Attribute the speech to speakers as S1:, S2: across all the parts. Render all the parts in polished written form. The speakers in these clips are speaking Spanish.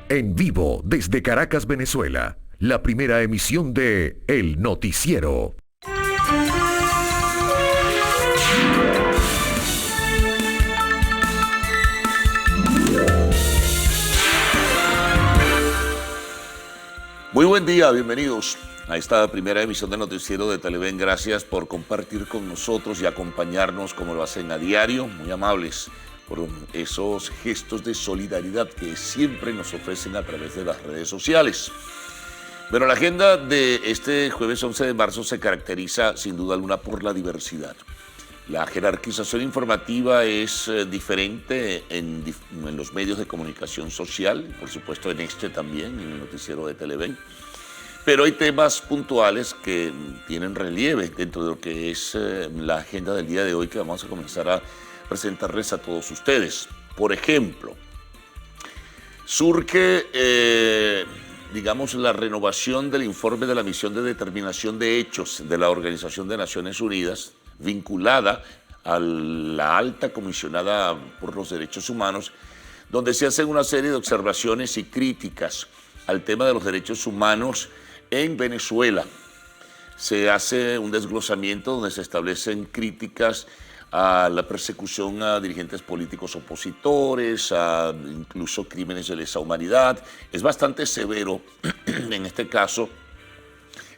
S1: En vivo desde Caracas, Venezuela, la primera emisión de El Noticiero.
S2: Muy buen día, bienvenidos a esta primera emisión del Noticiero de Televen. Gracias por compartir con nosotros y acompañarnos como lo hacen a diario, muy amables por esos gestos de solidaridad que siempre nos ofrecen a través de las redes sociales. Bueno, la agenda de este jueves 11 de marzo se caracteriza sin duda alguna por la diversidad. La jerarquización informativa es diferente en los medios de comunicación social, por supuesto en este también, en el Noticiero de Televen. Pero hay temas puntuales que tienen relieve dentro de lo que es la agenda del día de hoy, que vamos a comenzar a presentarles a todos ustedes. Por ejemplo, surge, digamos, la renovación del informe de la misión de determinación de hechos de la Organización de Naciones Unidas, vinculada a la alta comisionada por los derechos humanos, donde se hacen una serie de observaciones y críticas al tema de los derechos humanos en Venezuela. Se hace un desglosamiento donde se establecen críticas a la persecución a dirigentes políticos opositores, a incluso crímenes de lesa humanidad. Es bastante severo, en este caso,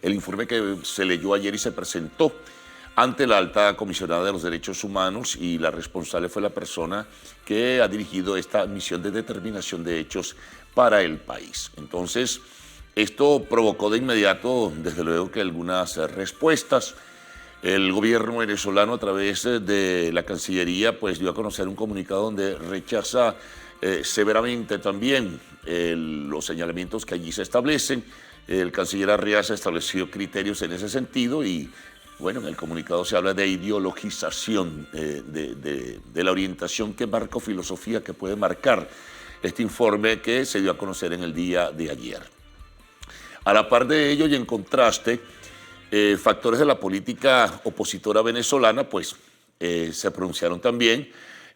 S2: el informe que se leyó ayer y se presentó ante la alta comisionada de los derechos humanos, y la responsable fue la persona que ha dirigido esta misión de determinación de hechos para el país. Entonces, esto provocó de inmediato, desde luego, que algunas respuestas. El gobierno venezolano, a través de la Cancillería, pues dio a conocer un comunicado donde rechaza severamente también los señalamientos que allí se establecen. El canciller Arriaza estableció criterios en ese sentido y, bueno, en el comunicado se habla de ideologización de la orientación que marca o filosofía que puede marcar este informe que se dio a conocer en el día de ayer. A la par de ello y en contraste, factores de la política opositora venezolana pues se pronunciaron también,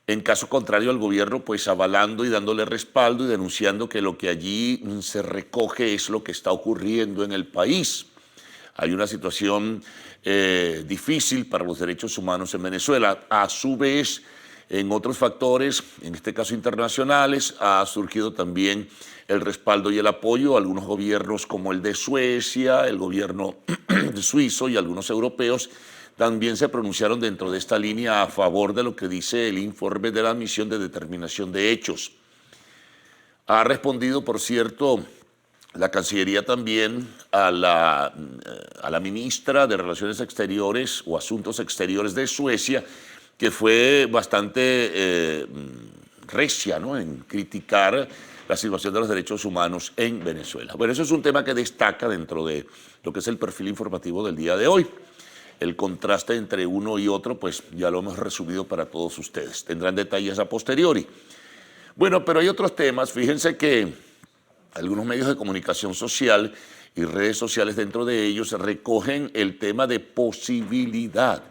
S2: en caso contrario al gobierno, pues avalando y dándole respaldo y denunciando que lo que allí se recoge es lo que está ocurriendo en el país. Hay una situación difícil para los derechos humanos en Venezuela. A su vez, en otros factores, en este caso internacionales, ha surgido también el respaldo y el apoyo a algunos gobiernos como el de Suecia, el gobierno suizo y algunos europeos. También se pronunciaron dentro de esta línea a favor de lo que dice el informe de la misión de determinación de hechos. Ha respondido, por cierto, la Cancillería también a la ministra de Relaciones Exteriores o Asuntos Exteriores de Suecia, que fue bastante recia, ¿no?, en criticar la situación de los derechos humanos en Venezuela. Bueno, eso es un tema que destaca dentro de lo que es el perfil informativo del día de hoy. El contraste entre uno y otro, pues ya lo hemos resumido para todos ustedes. Tendrán detalles a posteriori. Bueno, pero hay otros temas. Fíjense que algunos medios de comunicación social y redes sociales dentro de ellos recogen el tema de posibilidad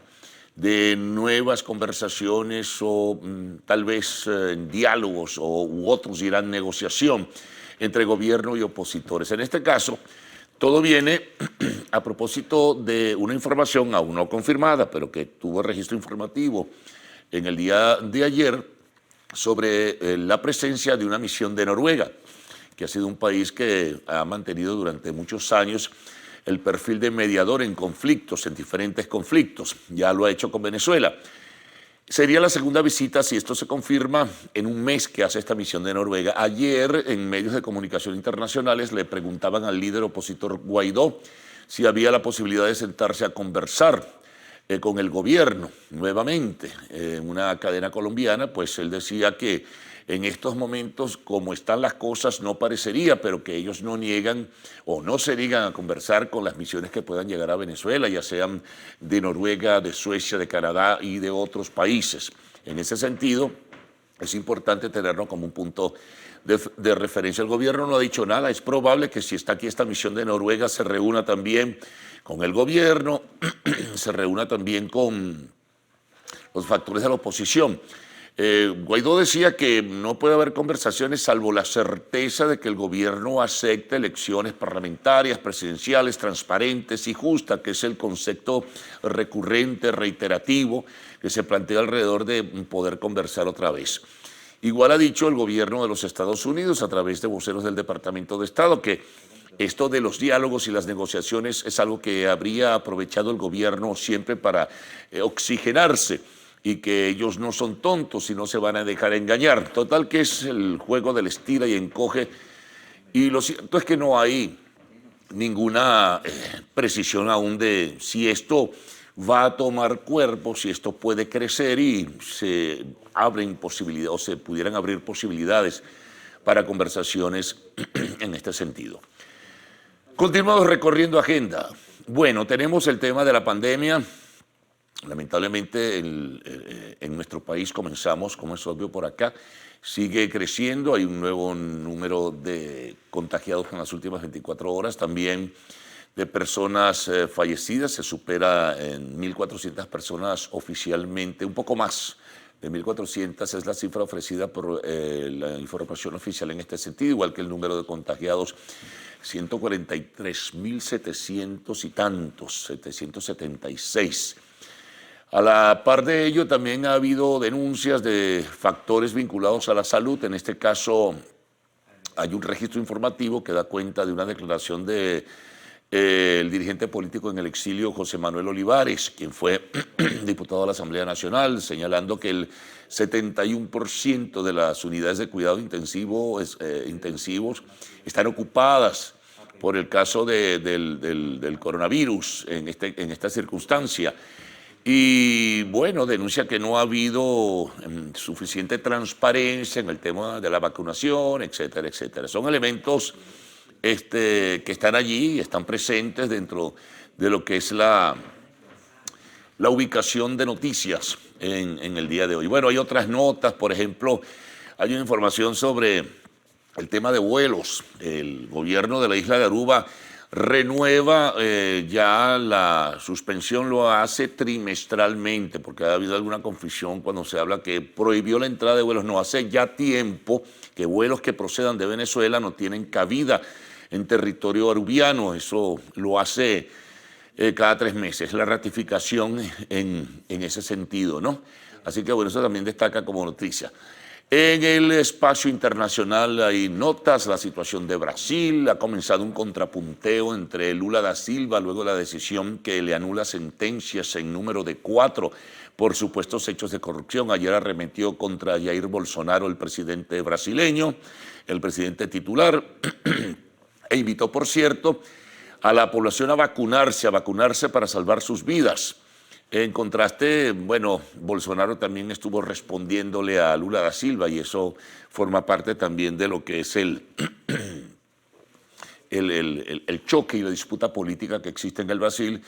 S2: de nuevas conversaciones o tal vez diálogos u otros dirán negociación entre gobierno y opositores. En este caso, todo viene a propósito de una información aún no confirmada, pero que tuvo registro informativo en el día de ayer sobre la presencia de una misión de Noruega, que ha sido un país que ha mantenido durante muchos años el perfil de mediador en conflictos, en diferentes conflictos. Ya lo ha hecho con Venezuela. Sería la segunda visita, si esto se confirma, en un mes que hace esta misión de Noruega. Ayer, en medios de comunicación internacionales, le preguntaban al líder opositor Guaidó si había la posibilidad de sentarse a conversar con el gobierno nuevamente. En una cadena colombiana, pues él decía que en estos momentos, como están las cosas, no parecería, pero que ellos no niegan o no se niegan a conversar con las misiones que puedan llegar a Venezuela, ya sean de Noruega, de Suecia, de Canadá y de otros países. En ese sentido, es importante tenerlo como un punto de referencia. El gobierno no ha dicho nada. Es probable que si está aquí esta misión de Noruega se reúna también con el gobierno, se reúna también con los factores de la oposición. Guaidó decía que no puede haber conversaciones salvo la certeza de que el gobierno acepte elecciones parlamentarias, presidenciales, transparentes y justas, que es el concepto recurrente, reiterativo, que se plantea alrededor de poder conversar otra vez. Igual ha dicho el gobierno de los Estados Unidos a través de voceros del Departamento de Estado que esto de los diálogos y las negociaciones es algo que habría aprovechado el gobierno siempre para oxigenarse, y que ellos no son tontos y no se van a dejar engañar. Total que es el juego del estira y encoge, y lo cierto es que no hay ninguna precisión aún de si esto va a tomar cuerpo, si esto puede crecer y se abren posibilidades o se pudieran abrir posibilidades para conversaciones en este sentido. Continuamos recorriendo agenda. Bueno, tenemos el tema de la pandemia. Lamentablemente en nuestro país comenzamos, como es obvio por acá, sigue creciendo, hay un nuevo número de contagiados en las últimas 24 horas, también de personas fallecidas, se supera en 1.400 personas oficialmente, un poco más de 1.400 es la cifra ofrecida por la información oficial en este sentido, igual que el número de contagiados, 143.700 y tantos, 776. A la par de ello, también ha habido denuncias de factores vinculados a la salud. En este caso, hay un registro informativo que da cuenta de una declaración de el dirigente político en el exilio, José Manuel Olivares, quien fue diputado de la Asamblea Nacional, señalando que el 71% de las unidades de cuidado intensivos están ocupadas por el caso del coronavirus en esta circunstancia. Y bueno, denuncia que no ha habido suficiente transparencia en el tema de la vacunación, etcétera, etcétera. Son elementos que están allí y están presentes dentro de lo que es la ubicación de noticias en el día de hoy. Bueno, hay otras notas, por ejemplo, hay una información sobre el tema de vuelos. El gobierno de la isla de Aruba renueva ya la suspensión, lo hace trimestralmente, porque ha habido alguna confusión cuando se habla que prohibió la entrada de vuelos. No, hace ya tiempo que vuelos que procedan de Venezuela no tienen cabida en territorio arubiano. Eso lo hace cada 3 meses, la ratificación en ese sentido, ¿no? Así que bueno, eso también destaca como noticia. En el espacio internacional hay notas, la situación de Brasil, ha comenzado un contrapunteo entre Lula da Silva luego de la decisión que le anula sentencias en número de 4 por supuestos hechos de corrupción. Ayer arremetió contra Jair Bolsonaro, el presidente brasileño, el presidente titular, e invitó, por cierto, a la población a vacunarse para salvar sus vidas. En contraste, bueno, Bolsonaro también estuvo respondiéndole a Lula da Silva y eso forma parte también de lo que es el choque y la disputa política que existe en el Brasil.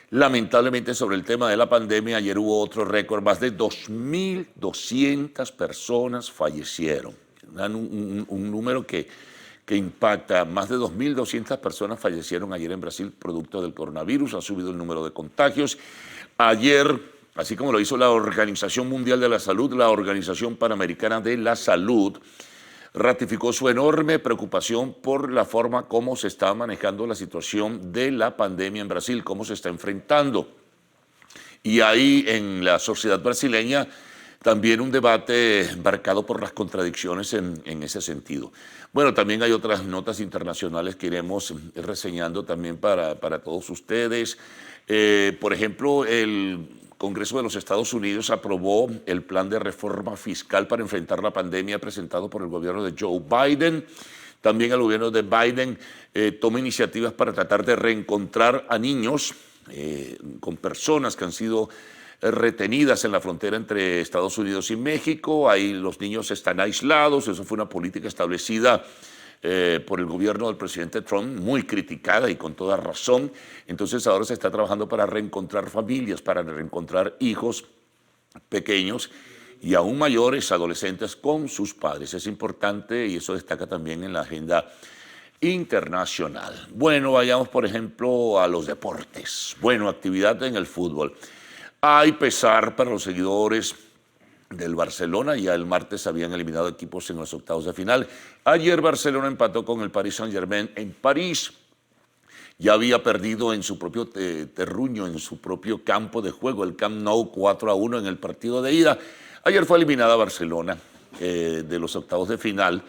S2: Lamentablemente, sobre el tema de la pandemia, ayer hubo otro récord, más de 2.200 personas fallecieron. Un número que impacta. Más de 2.200 personas fallecieron ayer en Brasil producto del coronavirus, ha subido el número de contagios. Ayer, así como lo hizo la Organización Mundial de la Salud, la Organización Panamericana de la Salud ratificó su enorme preocupación por la forma como se está manejando la situación de la pandemia en Brasil, cómo se está enfrentando. Y hay en la sociedad brasileña también un debate marcado por las contradicciones en ese sentido. Bueno, también hay otras notas internacionales que iremos reseñando también para todos ustedes. Por ejemplo, el Congreso de los Estados Unidos aprobó el plan de reforma fiscal para enfrentar la pandemia presentado por el gobierno de Joe Biden. También el gobierno de Biden toma iniciativas para tratar de reencontrar a niños con personas que han sido retenidas en la frontera entre Estados Unidos y México. Ahí los niños están aislados. Eso fue una política establecida por el gobierno del presidente Trump, muy criticada y con toda razón. Entonces ahora se está trabajando para reencontrar familias, para reencontrar hijos pequeños y aún mayores, adolescentes, con sus padres. Es importante y eso destaca también en la agenda internacional. Bueno, vayamos por ejemplo a los deportes. Bueno, actividad en el fútbol. Hay pesar para los seguidores del Barcelona. Ya el martes habían eliminado equipos en los octavos de final. Ayer Barcelona empató con el Paris Saint-Germain en París. Ya había perdido en su propio terruño, en su propio campo de juego, el Camp Nou 4-1 en el partido de ida. Ayer fue eliminada Barcelona de los octavos de final,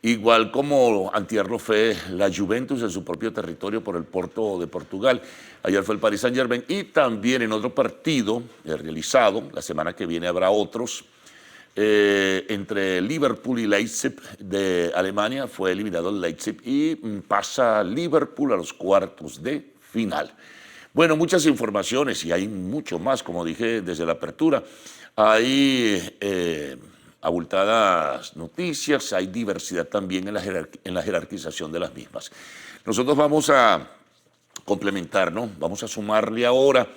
S2: igual como antier lo fue la Juventus en su propio territorio por el Porto de Portugal. Ayer fue el Paris Saint-Germain y también en otro partido realizado, la semana que viene habrá otros, entre Liverpool y Leipzig de Alemania, fue eliminado el Leipzig y pasa Liverpool a los cuartos de final. Bueno, muchas informaciones y hay mucho más, como dije desde la apertura. Hay abultadas noticias, hay diversidad también en la jerarquización de las mismas. Nosotros vamos a complementar, ¿no? Vamos a sumarle ahora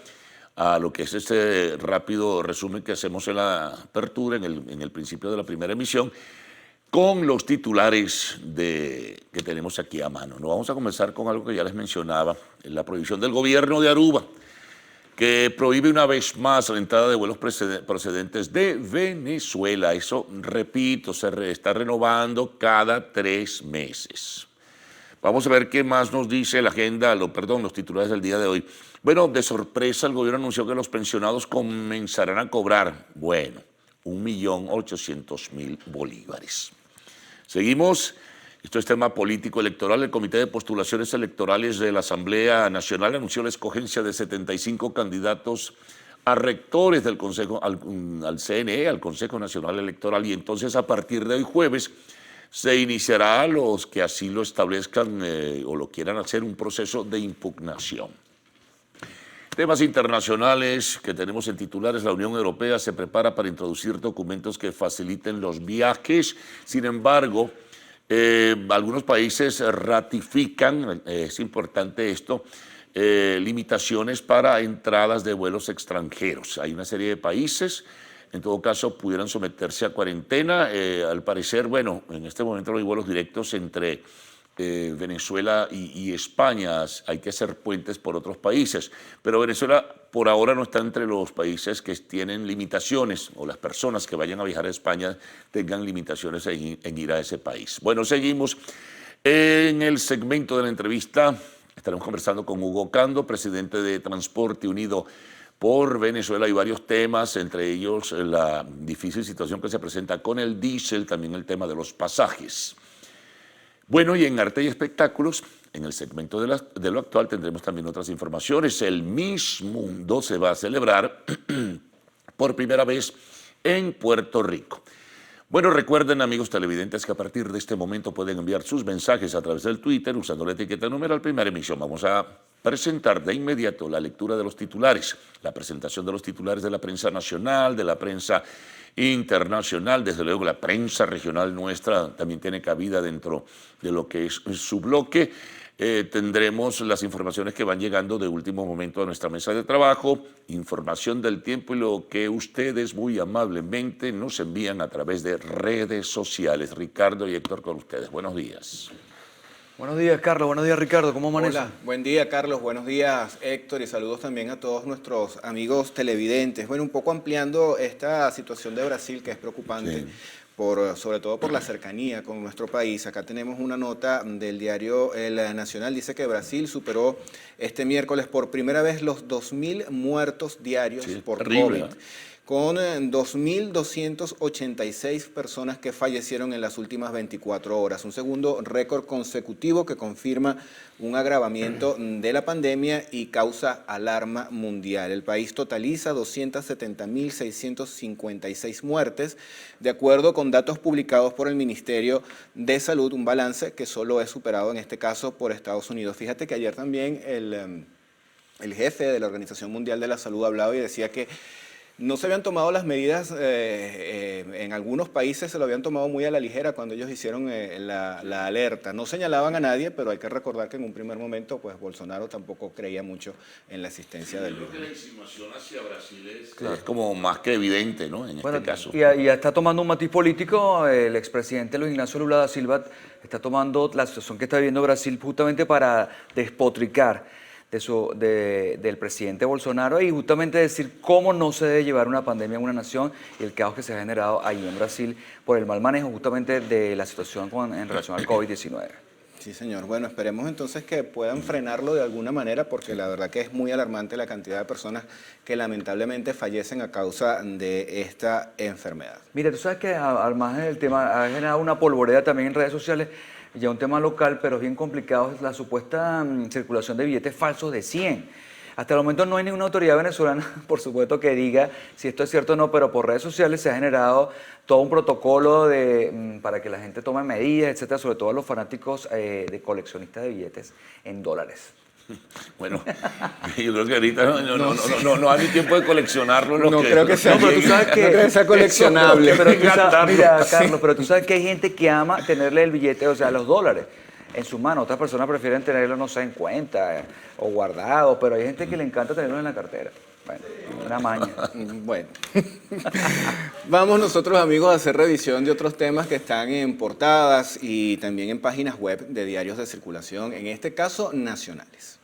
S2: a lo que es este rápido resumen que hacemos en la apertura, en el principio de la primera emisión, con los titulares que tenemos aquí a mano. Nos vamos a comenzar con algo que ya les mencionaba, la prohibición del gobierno de Aruba, que prohíbe una vez más la entrada de vuelos procedentes de Venezuela. Eso, repito, se está renovando cada 3 meses. Vamos a ver qué más nos dice la agenda, los titulares del día de hoy. Bueno, de sorpresa el gobierno anunció que los pensionados comenzarán a cobrar, bueno, 1.800.000 bolívares. Seguimos, esto es tema político electoral. El Comité de Postulaciones Electorales de la Asamblea Nacional anunció la escogencia de 75 candidatos a rectores del Consejo, al CNE, al Consejo Nacional Electoral, y entonces a partir de hoy jueves se iniciará a los que así lo establezcan o lo quieran hacer un proceso de impugnación. Temas internacionales que tenemos en titulares. La Unión Europea se prepara para introducir documentos que faciliten los viajes. Sin embargo, algunos países ratifican, es importante esto, limitaciones para entradas de vuelos extranjeros. Hay una serie de países, en todo caso, pudieran someterse a cuarentena. Al parecer, bueno, en este momento no hay vuelos directos entre Venezuela y España. Hay que hacer puentes por otros países, pero Venezuela por ahora no está entre los países que tienen limitaciones, o las personas que vayan a viajar a España tengan limitaciones en ir a ese país. Bueno, seguimos. En el segmento de la entrevista estaremos conversando con Hugo Cando, presidente de Transporte Unido por Venezuela. Hay varios temas, entre ellos la difícil situación que se presenta con el diésel, también el tema de los pasajes. Bueno, y en arte y espectáculos, en el segmento de lo actual tendremos también otras informaciones. El Miss Mundo se va a celebrar por primera vez en Puerto Rico. Bueno, recuerden, amigos televidentes, que a partir de este momento pueden enviar sus mensajes a través del Twitter usando la etiqueta numeral Primera Emisión. Vamos a presentar de inmediato la lectura de los titulares, la presentación de los titulares de la prensa nacional, de la prensa internacional. Desde luego la prensa regional nuestra también tiene cabida dentro de lo que es su bloque. Tendremos las informaciones que van llegando de último momento a nuestra mesa de trabajo, información del tiempo y lo que ustedes muy amablemente nos envían a través de redes sociales. Ricardo y Héctor con ustedes. Buenos días.
S3: Buenos días, Carlos. Buenos días, Ricardo. ¿Cómo amanece?
S4: Hola, buen día, Carlos. Buenos días, Héctor. Y saludos también a todos nuestros amigos televidentes. Bueno, un poco ampliando esta situación de Brasil, que es preocupante, sí, sobre todo por la cercanía con nuestro país. Acá tenemos una nota del diario El Nacional. Dice que Brasil superó este miércoles por primera vez los 2.000 muertos diarios por
S2: terrible,
S4: COVID. Con 2.286 personas que fallecieron en las últimas 24 horas. Un segundo récord consecutivo que confirma un agravamiento de la pandemia y causa alarma mundial. El país totaliza 270.656 muertes, de acuerdo con datos publicados por el Ministerio de Salud, un balance que solo es superado en este caso por Estados Unidos. Fíjate que ayer también el jefe de la Organización Mundial de la Salud hablaba y decía que no se habían tomado las medidas, en algunos países se lo habían tomado muy a la ligera cuando ellos hicieron la alerta. No señalaban a nadie, pero hay que recordar que en un primer momento pues Bolsonaro tampoco creía mucho en la existencia del virus.
S2: Creo que la insinuación hacia Brasil es como más que evidente, ¿no? En este caso.
S3: Y ya está tomando un matiz político. El expresidente Luis Ignacio Lula da Silva está tomando la situación que está viviendo Brasil justamente para despotricar del presidente Bolsonaro y justamente decir cómo no se debe llevar una pandemia en una nación y el caos que se ha generado ahí en Brasil por el mal manejo justamente de la situación en relación al COVID-19.
S4: Sí, señor. Bueno, esperemos entonces que puedan frenarlo de alguna manera porque la verdad que es muy alarmante la cantidad de personas que lamentablemente fallecen a causa de esta enfermedad.
S3: Mira, tú sabes que además del tema ha generado una polvoreda también en redes sociales, ya un tema local, pero es bien complicado, es la supuesta circulación de billetes falsos de 100. Hasta el momento no hay ninguna autoridad venezolana, por supuesto, que diga si esto es cierto o no, pero por redes sociales se ha generado todo un protocolo para que la gente tome medidas, etcétera, sobre todo los fanáticos de coleccionistas de billetes en dólares.
S2: Bueno, yo creo que ahorita no hay ni tiempo de coleccionarlo.
S4: No creo que sea,
S3: pero tú sabes que,
S4: no creo que sea coleccionable.
S3: Mira, Carlos, pero tú sabes que hay gente que ama tenerle el billete, o sea, los dólares en su mano. Otras personas prefieren tenerlos, no sé, en cuenta o guardados, pero hay gente que le encanta tenerlos en la cartera. Bueno, una maña.
S4: Bueno, vamos nosotros, amigos, a hacer revisión de otros temas que están en portadas y también en páginas web de diarios de circulación, en este caso nacionales.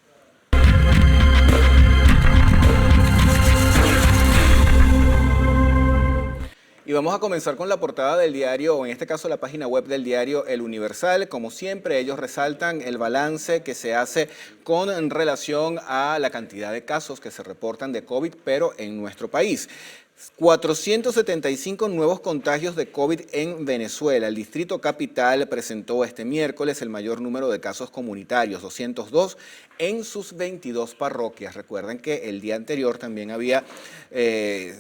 S4: Y vamos a comenzar con la portada del diario, o en este caso la página web del diario El Universal. Como siempre, ellos resaltan el balance que se hace con relación a la cantidad de casos que se reportan de COVID, pero en nuestro país. 475 nuevos contagios de COVID en Venezuela. El Distrito Capital presentó este miércoles el mayor número de casos comunitarios, 202 en sus 22 parroquias. Recuerden que el día anterior también había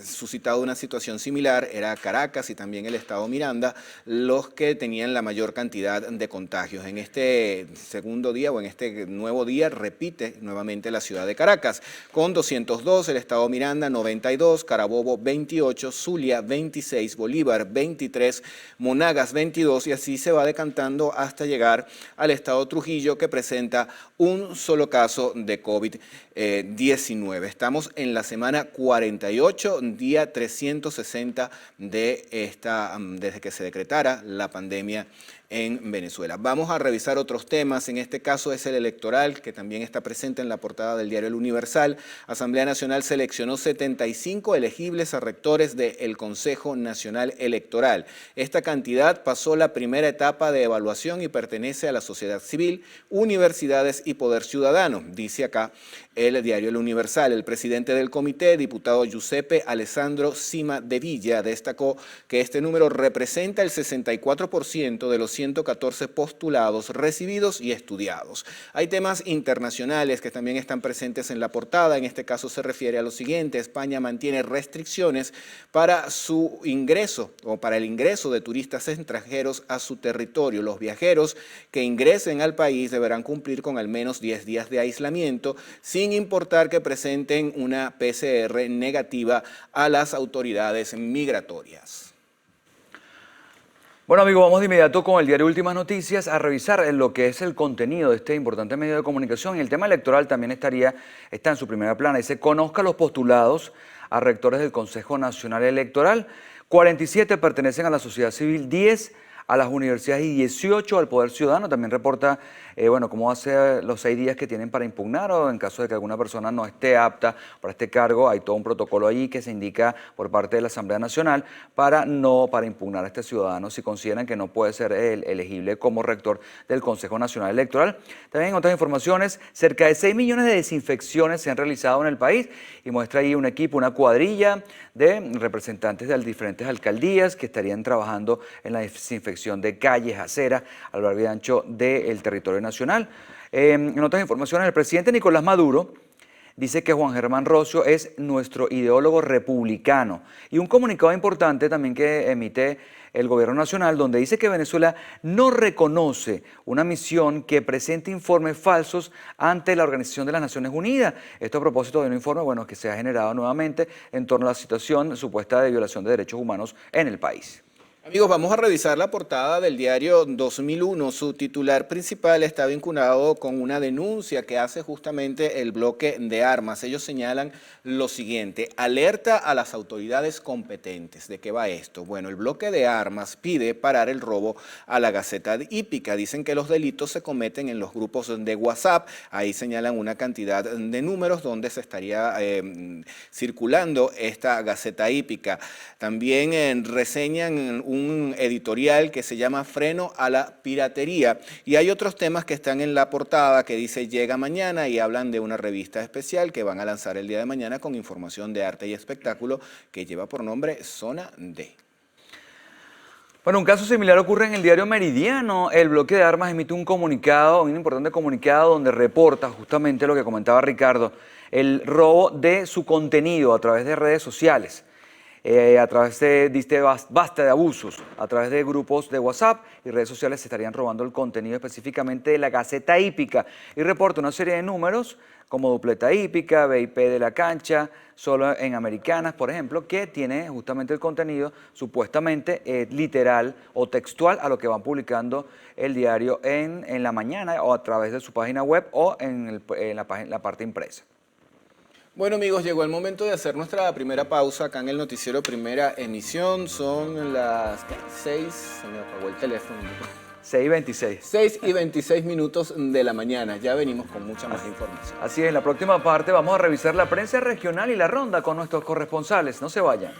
S4: suscitado una situación similar, era Caracas y también el estado Miranda, los que tenían la mayor cantidad de contagios. En este segundo día o en este nuevo día repite nuevamente la ciudad de Caracas, con 202, el estado Miranda 92, Carabobo 28, Zulia 26, Bolívar 23, Monagas 22 y así se va decantando hasta llegar al estado Trujillo, que presenta un solo caso de COVID-19. Estamos en la semana 48, día 360 desde que se decretara la pandemia en Venezuela. Vamos a revisar otros temas, en este caso es el electoral, que también está presente en la portada del diario El Universal. Asamblea Nacional seleccionó 75 elegibles a rectores del Consejo Nacional Electoral. Esta cantidad pasó la primera etapa de evaluación y pertenece a la sociedad civil, universidades y poder ciudadano, dice acá el diario El Universal. El presidente del comité, diputado Giuseppe Alessandro Cima de Villa, destacó que este número representa el 64% de los 114 postulados recibidos y estudiados. Hay temas internacionales que también están presentes en la portada. En este caso se refiere a lo siguiente: España mantiene restricciones para su ingreso o para el ingreso de turistas extranjeros a su territorio. Los viajeros que ingresen al país deberán cumplir con al menos 10 días de aislamiento, sin importar que presenten una PCR negativa a las autoridades migratorias.
S3: Bueno, amigos, vamos de inmediato con el diario Últimas Noticias a revisar lo que es el contenido de este importante medio de comunicación. Y el tema electoral también está en su primera plana. Dice: conozca los postulados a rectores del Consejo Nacional Electoral. 47 pertenecen a la sociedad civil, 10 a las universidades y 18 al Poder Ciudadano. También reporta cómo hace los 6 días que tienen para impugnar, o en caso de que alguna persona no esté apta para este cargo, hay todo un protocolo allí que se indica por parte de la Asamblea Nacional para impugnar a este ciudadano si consideran que no puede ser elegible como rector del Consejo Nacional Electoral. También en otras informaciones, cerca de 6 millones de desinfecciones se han realizado en el país y muestra ahí un equipo, una cuadrilla de representantes de las diferentes alcaldías que estarían trabajando en la desinfección de calles, aceras, a lo largo y ancho del territorio nacional. En otras informaciones, el presidente Nicolás Maduro dice que Juan Germán Rocio es nuestro ideólogo republicano. Y un comunicado importante también que emite el gobierno nacional, donde dice que Venezuela no reconoce una misión que presente informes falsos ante la Organización de las Naciones Unidas. Esto a propósito de un informe que se ha generado nuevamente en torno a la situación supuesta de violación de derechos humanos en el país.
S4: Amigos, vamos a revisar la portada del diario 2001. Su titular principal está vinculado con una denuncia que hace justamente el bloque de armas. Ellos señalan lo siguiente: alerta a las autoridades competentes. ¿De qué va esto? Bueno, el bloque de armas pide parar el robo a la Gaceta Hípica. Dicen que los delitos se cometen en los grupos de WhatsApp. Ahí señalan una cantidad de números donde se estaría circulando esta Gaceta Hípica. También reseñan un editorial que se llama Freno a la Piratería, y hay otros temas que están en la portada que dice llega mañana, y hablan de una revista especial que van a lanzar el día de mañana con información de arte y espectáculo que lleva por nombre Zona D.
S3: Bueno, un caso similar ocurre en el diario Meridiano. El bloque de armas emite un comunicado, un importante comunicado, donde reporta justamente lo que comentaba Ricardo, el robo de su contenido a través de redes sociales. A través de basta de abusos, a través de grupos de WhatsApp y redes sociales se estarían robando el contenido específicamente de la Gaceta Hípica, y reporta una serie de números como Dupleta Hípica, VIP de la cancha, solo en Americanas, por ejemplo, que tiene justamente el contenido supuestamente literal o textual a lo que van publicando el diario en la mañana o a través de su página web o en la parte impresa.
S4: Bueno, amigos, llegó el momento de hacer nuestra primera pausa acá en el noticiero Primera Emisión. Son las 6, se me apagó el teléfono.
S3: 6:26.
S4: 6:26 minutos de la mañana. Ya venimos con mucha más información.
S3: Así es, en la próxima parte vamos a revisar la prensa regional y la ronda con nuestros corresponsales. No se vayan.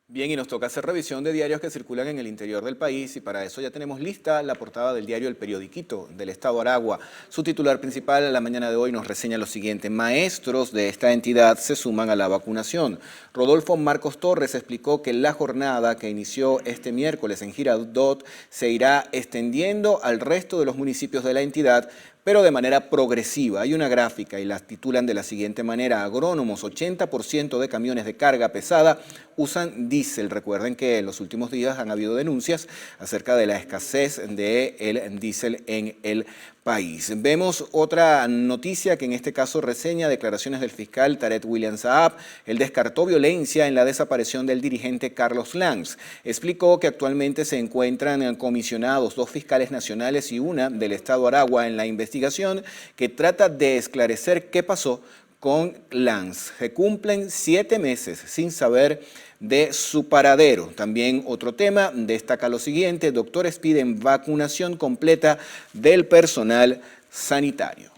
S4: Bien, y nos toca hacer revisión de diarios que circulan en el interior del país, y para eso ya tenemos lista la portada del diario El Periodiquito del Estado Aragua. Su titular principal la mañana de hoy nos reseña lo siguiente: maestros de esta entidad se suman a la vacunación. Rodolfo Marcos Torres explicó que la jornada que inició este miércoles en Girardot se irá extendiendo al resto de los municipios de la entidad, pero de manera progresiva. Hay una gráfica y la titulan de la siguiente manera: agrónomos, 80% de camiones de carga pesada usan diésel. Recuerden que en los últimos días han habido denuncias acerca de la escasez del diésel en el país. Vemos otra noticia que en este caso reseña declaraciones del fiscal Tarek William Saab. Él descartó violencia en la desaparición del dirigente Carlos Lanz. Explicó que actualmente se encuentran comisionados 2 fiscales nacionales y una del Estado Aragua en la investigación que trata de esclarecer qué pasó con Lanz. Se cumplen 7 meses sin saber de su paradero. También otro tema destaca lo siguiente: doctores piden vacunación completa del personal sanitario.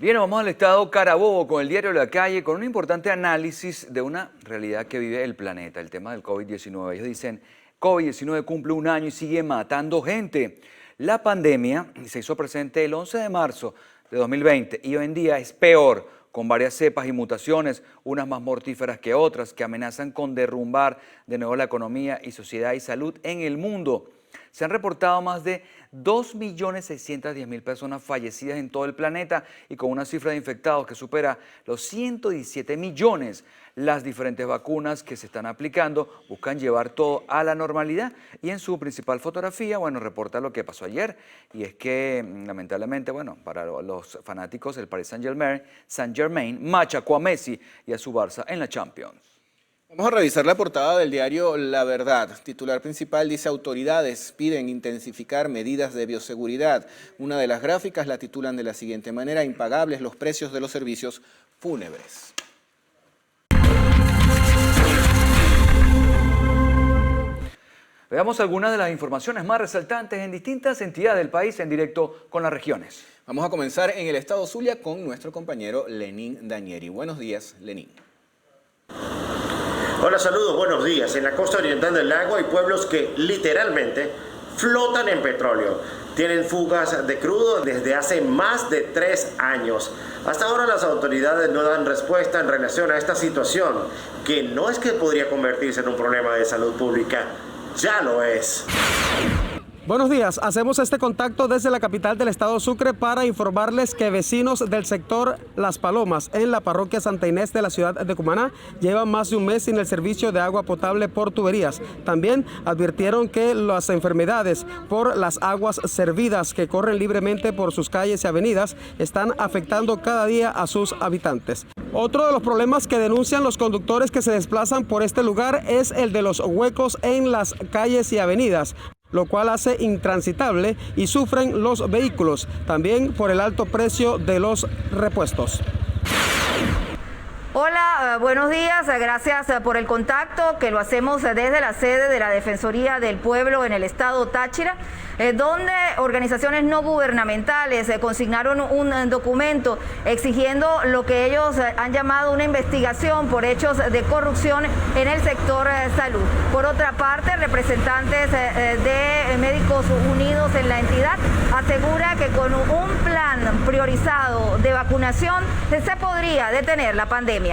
S3: Bien, vamos al estado Carabobo con el diario La Calle, con un importante análisis de una realidad que vive el planeta, el tema del COVID-19. Ellos dicen, COVID-19 cumple 1 año y sigue matando gente. La pandemia se hizo presente el 11 de marzo de 2020 y hoy en día es peor, con varias cepas y mutaciones, unas más mortíferas que otras, que amenazan con derrumbar de nuevo la economía y sociedad y salud en el mundo. Se han reportado más de 2.610.000 personas fallecidas en todo el planeta y con una cifra de infectados que supera los 117 millones. Las diferentes vacunas que se están aplicando buscan llevar todo a la normalidad, y en su principal fotografía, bueno, reporta lo que pasó ayer, y es que lamentablemente, bueno, para los fanáticos del Paris Saint-Germain machacó a Messi y a su Barça en la Champions.
S4: Vamos a revisar la portada del diario La Verdad. Titular principal dice: autoridades piden intensificar medidas de bioseguridad. Una de las gráficas la titulan de la siguiente manera: impagables los precios de los servicios fúnebres.
S3: Veamos algunas de las informaciones más resaltantes en distintas entidades del país en directo con las regiones.
S4: Vamos a comenzar en el estado Zulia con nuestro compañero Lenín Danieri. Buenos días, Lenín.
S5: Hola, saludos, buenos días. En la costa oriental del lago hay pueblos que literalmente flotan en petróleo. Tienen fugas de crudo desde hace más de 3 años. Hasta ahora las autoridades no dan respuesta en relación a esta situación, que no es que podría convertirse en un problema de salud pública, ya lo es.
S6: Buenos días, hacemos este contacto desde la capital del estado Sucre para informarles que vecinos del sector Las Palomas en la parroquia Santa Inés de la ciudad de Cumaná llevan más de un mes sin el servicio de agua potable por tuberías. También advirtieron que las enfermedades por las aguas servidas que corren libremente por sus calles y avenidas están afectando cada día a sus habitantes. Otro de los problemas que denuncian los conductores que se desplazan por este lugar es el de los huecos en las calles y avenidas, lo cual hace intransitable y sufren los vehículos, también por el alto precio de los repuestos.
S7: Hola, buenos días, gracias por el contacto que lo hacemos desde la sede de la Defensoría del Pueblo en el estado Táchira, donde organizaciones no gubernamentales consignaron un documento exigiendo lo que ellos han llamado una investigación por hechos de corrupción en el sector salud. Por otra parte, representantes de Médicos Unidos en la entidad asegura que con un plan priorizado de vacunación se podría detener la pandemia.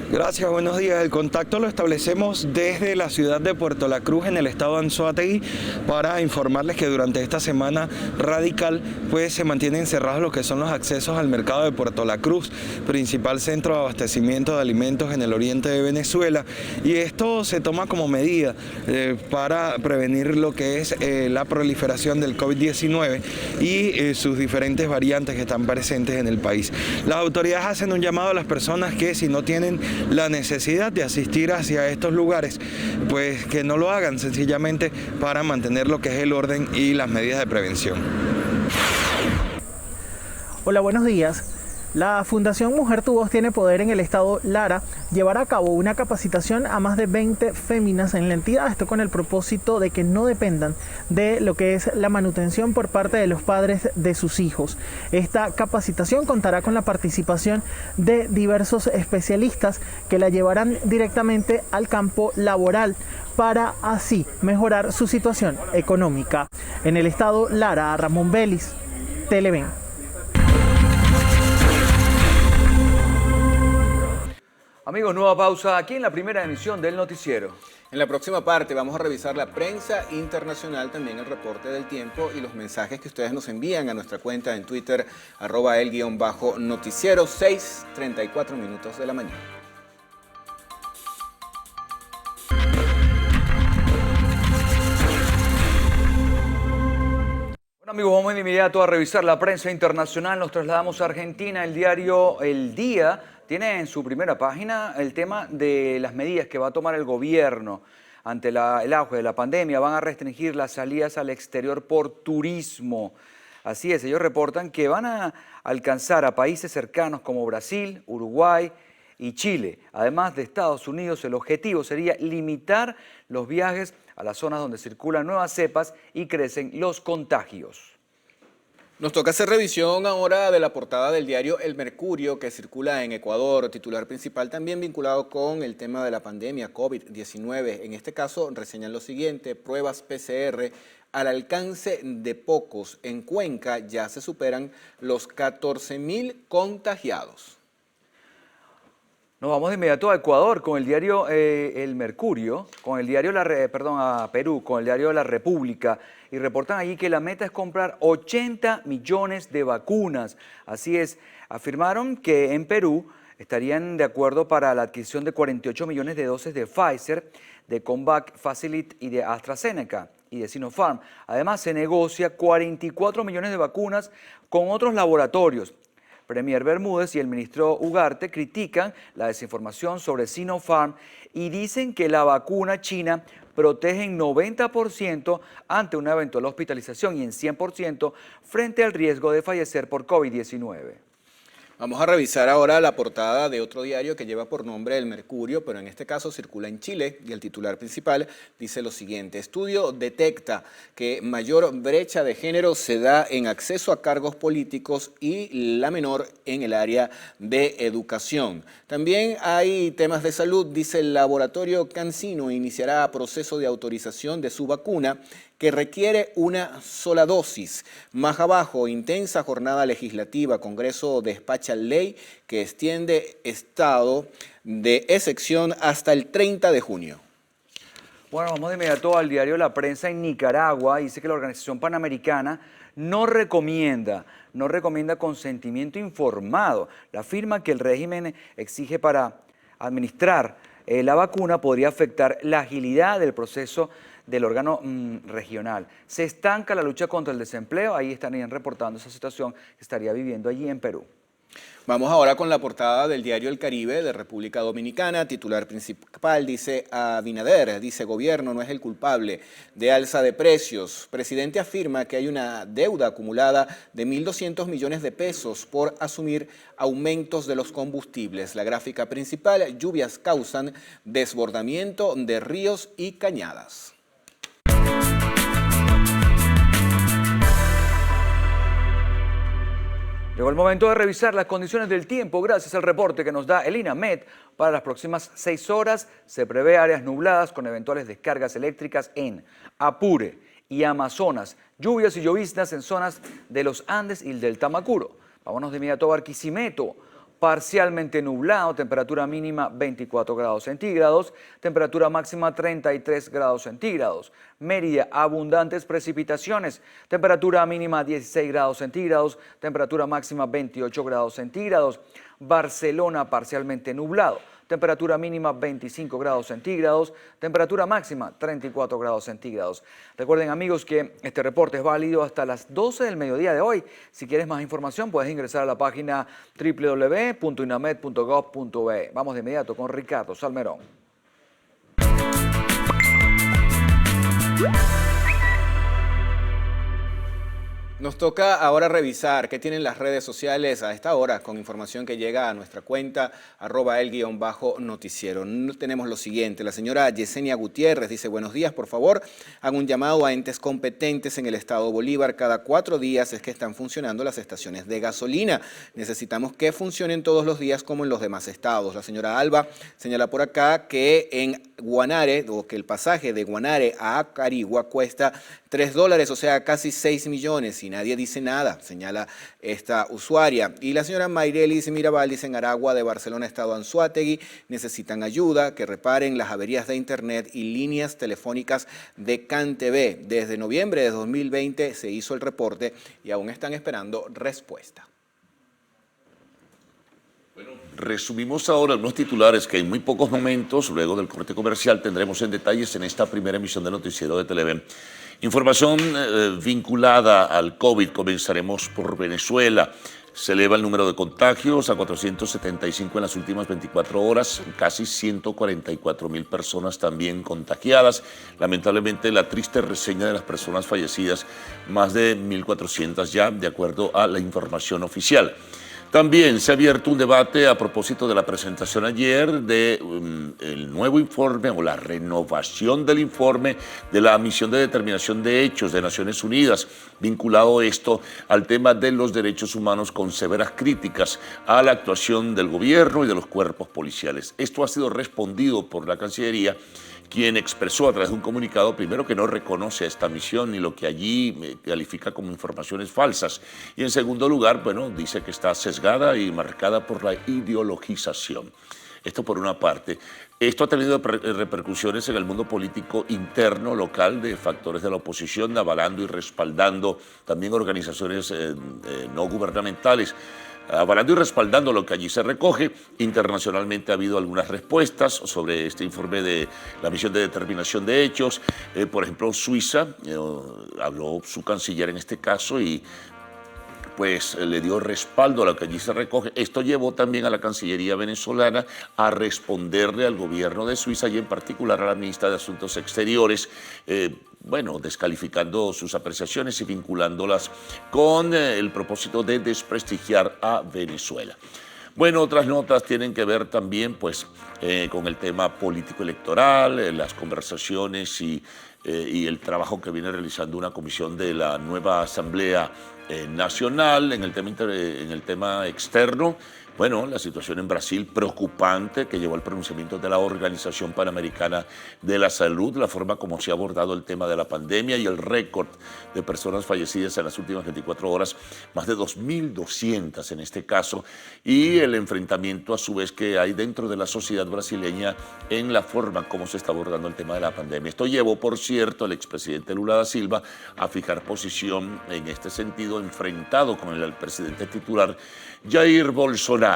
S8: Gracias, buenos días. El contacto lo establecemos desde la ciudad de Puerto La Cruz, en el estado de Anzoátegui, para informarles que durante esta semana radical pues se mantienen cerrados lo que son los accesos al mercado de Puerto La Cruz, principal centro de abastecimiento de alimentos en el oriente de Venezuela, y esto se toma como medida para prevenir lo que es la proliferación del COVID-19 y sus diferentes variantes que están presentes en el país. Las autoridades hacen un llamado a las personas que si no tienen la necesidad de asistir hacia estos lugares, pues que no lo hagan, sencillamente para mantener lo que es el orden y las medidas de prevención.
S9: Hola, buenos días. La Fundación Mujer Tu Voz Tiene Poder en el estado Lara llevará a cabo una capacitación a más de 20 féminas en la entidad, esto con el propósito de que no dependan de lo que es la manutención por parte de los padres de sus hijos. Esta capacitación contará con la participación de diversos especialistas que la llevarán directamente al campo laboral para así mejorar su situación económica. En el estado Lara, Ramón Vélez, Televen.
S3: Amigos, nueva pausa aquí en la primera emisión del noticiero.
S4: En la próxima parte vamos a revisar la prensa internacional, también el reporte del tiempo y los mensajes que ustedes nos envían a nuestra cuenta en Twitter, @el_noticiero, 6:34 minutos de la mañana.
S3: Bueno, amigos, vamos de inmediato a revisar la prensa internacional. Nos trasladamos a Argentina. El diario El Día tiene en su primera página el tema de las medidas que va a tomar el gobierno ante el auge de la pandemia. Van a restringir las salidas al exterior por turismo. Así es, ellos reportan que van a alcanzar a países cercanos como Brasil, Uruguay y Chile. Además de Estados Unidos, el objetivo sería limitar los viajes a las zonas donde circulan nuevas cepas y crecen los contagios.
S4: Nos toca hacer revisión ahora de la portada del diario El Mercurio, que circula en Ecuador, titular principal también vinculado con el tema de la pandemia COVID-19. En este caso reseñan lo siguiente: pruebas PCR al alcance de pocos. En Cuenca ya se superan los 14.000 contagiados.
S3: Nos vamos de inmediato a Ecuador con el diario El Mercurio, con el diario a Perú, con el diario La República, y reportan allí que la meta es comprar 80 millones de vacunas. Así es, afirmaron que en Perú estarían de acuerdo para la adquisición de 48 millones de dosis de Pfizer, de Covax Facility y de AstraZeneca y de Sinopharm. Además, se negocia 44 millones de vacunas con otros laboratorios. Premier Bermúdez y el ministro Ugarte critican la desinformación sobre Sinopharm y dicen que la vacuna china protege en 90% ante una eventual hospitalización y en 100% frente al riesgo de fallecer por COVID-19.
S4: Vamos a revisar ahora la portada de otro diario que lleva por nombre El Mercurio, pero en este caso circula en Chile, y el titular principal dice lo siguiente: estudio detecta que mayor brecha de género se da en acceso a cargos políticos y la menor en el área de educación. También hay temas de salud. Dice: el laboratorio CanSino iniciará proceso de autorización de su vacuna que requiere una sola dosis. Más abajo, intensa jornada legislativa. Congreso despacha ley que extiende estado de excepción hasta el 30 de junio.
S3: Bueno, vamos de inmediato al diario La Prensa en Nicaragua. Dice que la Organización Panamericana no recomienda consentimiento informado. La afirma que el régimen exige para administrar la vacuna podría afectar la agilidad del proceso del órgano regional. Se estanca la lucha contra el desempleo. Ahí estarían reportando esa situación que estaría viviendo allí en Perú.
S4: Vamos ahora con la portada del diario El Caribe de República Dominicana. Titular principal dice: Abinader, dice gobierno no es el culpable de alza de precios. Presidente afirma que hay una deuda acumulada de 1.200 millones de pesos por asumir aumentos de los combustibles. La gráfica principal: lluvias causan desbordamiento de ríos y cañadas.
S3: Llegó el momento de revisar las condiciones del tiempo gracias al reporte que nos da el INAMET. Para las próximas 6 horas se prevé áreas nubladas con eventuales descargas eléctricas en Apure y Amazonas, lluvias y lloviznas en zonas de los Andes y el del Tamacuro. Vámonos de inmediato a Barquisimeto. Parcialmente nublado, temperatura mínima 24 grados centígrados, temperatura máxima 33 grados centígrados. Mérida, abundantes precipitaciones, temperatura mínima 16 grados centígrados, temperatura máxima 28 grados centígrados. Barcelona, parcialmente nublado, temperatura mínima 25 grados centígrados, temperatura máxima 34 grados centígrados. Recuerden, amigos, que este reporte es válido hasta las 12 del mediodía de hoy. Si quieres más información, puedes ingresar a la página www.inamed.gov.be. Vamos de inmediato con Ricardo Salmerón.
S4: Nos toca ahora revisar qué tienen las redes sociales a esta hora con información que llega a nuestra cuenta @el_noticiero. Tenemos lo siguiente: la señora Yesenia Gutiérrez dice: buenos días, por favor, hagan un llamado a entes competentes en el estado Bolívar. Cada 4 días es que están funcionando las estaciones de gasolina. Necesitamos que funcionen todos los días como en los demás estados. La señora Alba señala por acá que en Guanare, o que el pasaje de Guanare a Acarigua cuesta $3, o sea, casi 6 millones, y nadie dice nada, señala esta usuaria. Y la señora Mayrelis Mirabal dice: en Aragua de Barcelona, estado Anzoátegui, necesitan ayuda, que reparen las averías de internet y líneas telefónicas de CanTV. Desde noviembre de 2020 se hizo el reporte y aún están esperando respuesta.
S2: Resumimos ahora unos titulares que en muy pocos momentos, luego del corte comercial, tendremos en detalles en esta primera emisión del noticiero de Televen. Información vinculada al COVID. Comenzaremos por Venezuela. Se eleva el número de contagios a 475 en las últimas 24 horas, casi 144.000 personas también contagiadas. Lamentablemente, la triste reseña de las personas fallecidas, más de 1.400 ya, de acuerdo a la información oficial. También se ha abierto un debate a propósito de la presentación ayer del nuevo informe o la renovación del informe de la Misión de Determinación de Hechos de Naciones Unidas, vinculado esto al tema de los derechos humanos, con severas críticas a la actuación del gobierno y de los cuerpos policiales. Esto ha sido respondido por la Cancillería, quien expresó a través de un comunicado, primero, que no reconoce a esta misión ni lo que allí califica como informaciones falsas, y en segundo lugar, bueno, dice que está sesgada y marcada por la ideologización. Esto por una parte. Esto ha tenido repercusiones en el mundo político interno, local, de factores de la oposición, avalando y respaldando también organizaciones no gubernamentales, avalando y respaldando lo que allí se recoge. Internacionalmente ha habido algunas respuestas sobre este informe de la Misión de Determinación de Hechos. Por ejemplo, Suiza, habló su canciller en este caso y pues le dio respaldo a lo que allí se recoge. Esto llevó también a la Cancillería venezolana a responderle al gobierno de Suiza y en particular a la ministra de Asuntos Exteriores, bueno, descalificando sus apreciaciones y vinculándolas con el propósito de desprestigiar a Venezuela. Bueno, otras notas tienen que ver también pues, con el tema político-electoral, las conversaciones y el trabajo que viene realizando una comisión de la nueva Asamblea nacional, en el tema externo, bueno, la situación en Brasil preocupante que llevó al pronunciamiento de la Organización Panamericana de la Salud, la forma como se ha abordado el tema de la pandemia y el récord de personas fallecidas en las últimas 24 horas, más de 2.200 en este caso, y el enfrentamiento a su vez que hay dentro de la sociedad brasileña en la forma como se está abordando el tema de la pandemia. Esto llevó, por cierto, al expresidente Lula da Silva a fijar posición en este sentido, enfrentado con el presidente titular Jair Bolsonaro.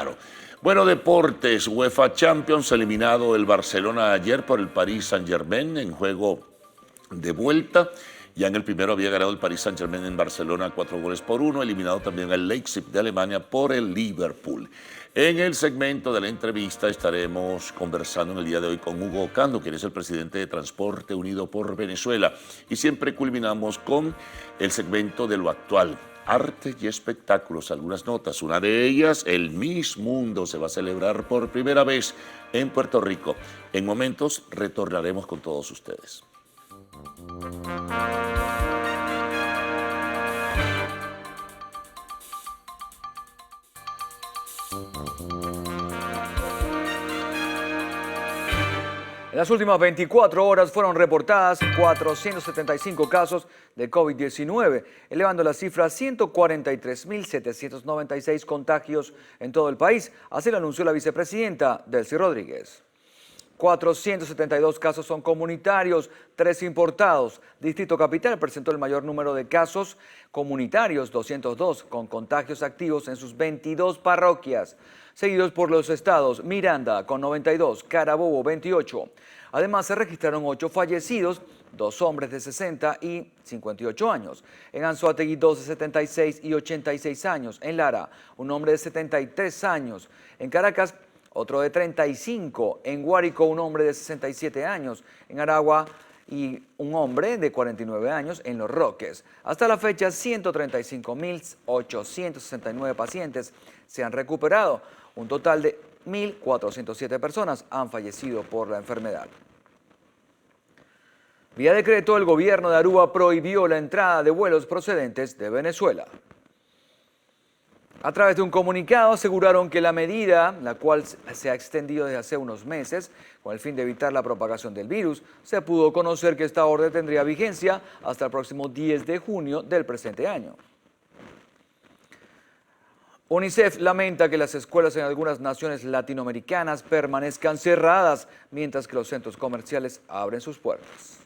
S2: Bueno, deportes, UEFA Champions, eliminado el Barcelona ayer por el Paris Saint-Germain en juego de vuelta. Ya en el primero había ganado el Paris Saint-Germain en Barcelona 4-1, eliminado también el Leipzig de Alemania por el Liverpool. En el segmento de la entrevista estaremos conversando en el día de hoy con Hugo Ocando, quien es el presidente de Transporte Unido por Venezuela. Y siempre culminamos con el segmento de lo actual. Arte y espectáculos, algunas notas. Una de ellas, el Miss Mundo se va a celebrar por primera vez en Puerto Rico. En momentos retornaremos con todos ustedes.
S3: En las últimas 24 horas fueron reportadas 475 casos de COVID-19, elevando la cifra a 143.796 contagios en todo el país. Así lo anunció la vicepresidenta Delcy Rodríguez. 472 casos son comunitarios, 3 importados. Distrito Capital presentó el mayor número de casos comunitarios, 202, con contagios activos en sus 22 parroquias, seguidos por los estados Miranda con 92, Carabobo 28. Además se registraron 8 fallecidos, 2 hombres de 60 y 58 años. En Anzoátegui 2 de 76 y 86 años. En Lara, un hombre de 73 años. En Caracas, otro de 35. En Guárico, un hombre de 67 años. En Aragua, y un hombre de 49 años en Los Roques. Hasta la fecha, 135.869 pacientes se han recuperado. Un total de 1.407 personas han fallecido por la enfermedad. Vía decreto, el gobierno de Aruba prohibió la entrada de vuelos procedentes de Venezuela. A través de un comunicado aseguraron que la medida, la cual se ha extendido desde hace unos meses con el fin de evitar la propagación del virus, se pudo conocer que esta orden tendría vigencia hasta el próximo 10 de junio del presente año. UNICEF lamenta que las escuelas en algunas naciones latinoamericanas permanezcan cerradas mientras que los centros comerciales abren sus puertas.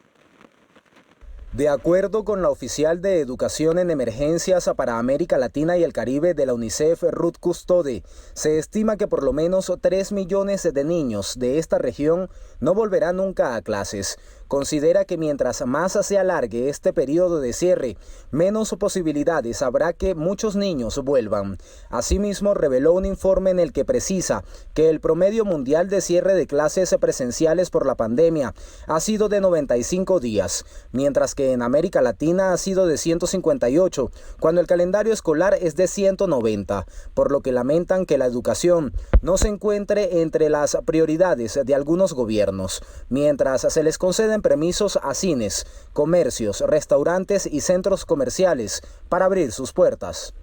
S10: De acuerdo con la oficial de Educación en Emergencias para América Latina y el Caribe de la UNICEF, Ruth Custode, se estima que por lo menos 3 millones de niños de esta región no volverán nunca a clases. Considera que mientras más se alargue este periodo de cierre, menos posibilidades habrá que muchos niños vuelvan. Asimismo, reveló un informe en el que precisa que el promedio mundial de cierre de clases presenciales por la pandemia ha sido de 95 días, mientras que en América Latina ha sido de 158, cuando el calendario escolar es de 190, por lo que lamentan que la educación no se encuentre entre las prioridades de algunos gobiernos, mientras se les conceden permisos a cines, comercios, restaurantes y centros comerciales para abrir sus puertas.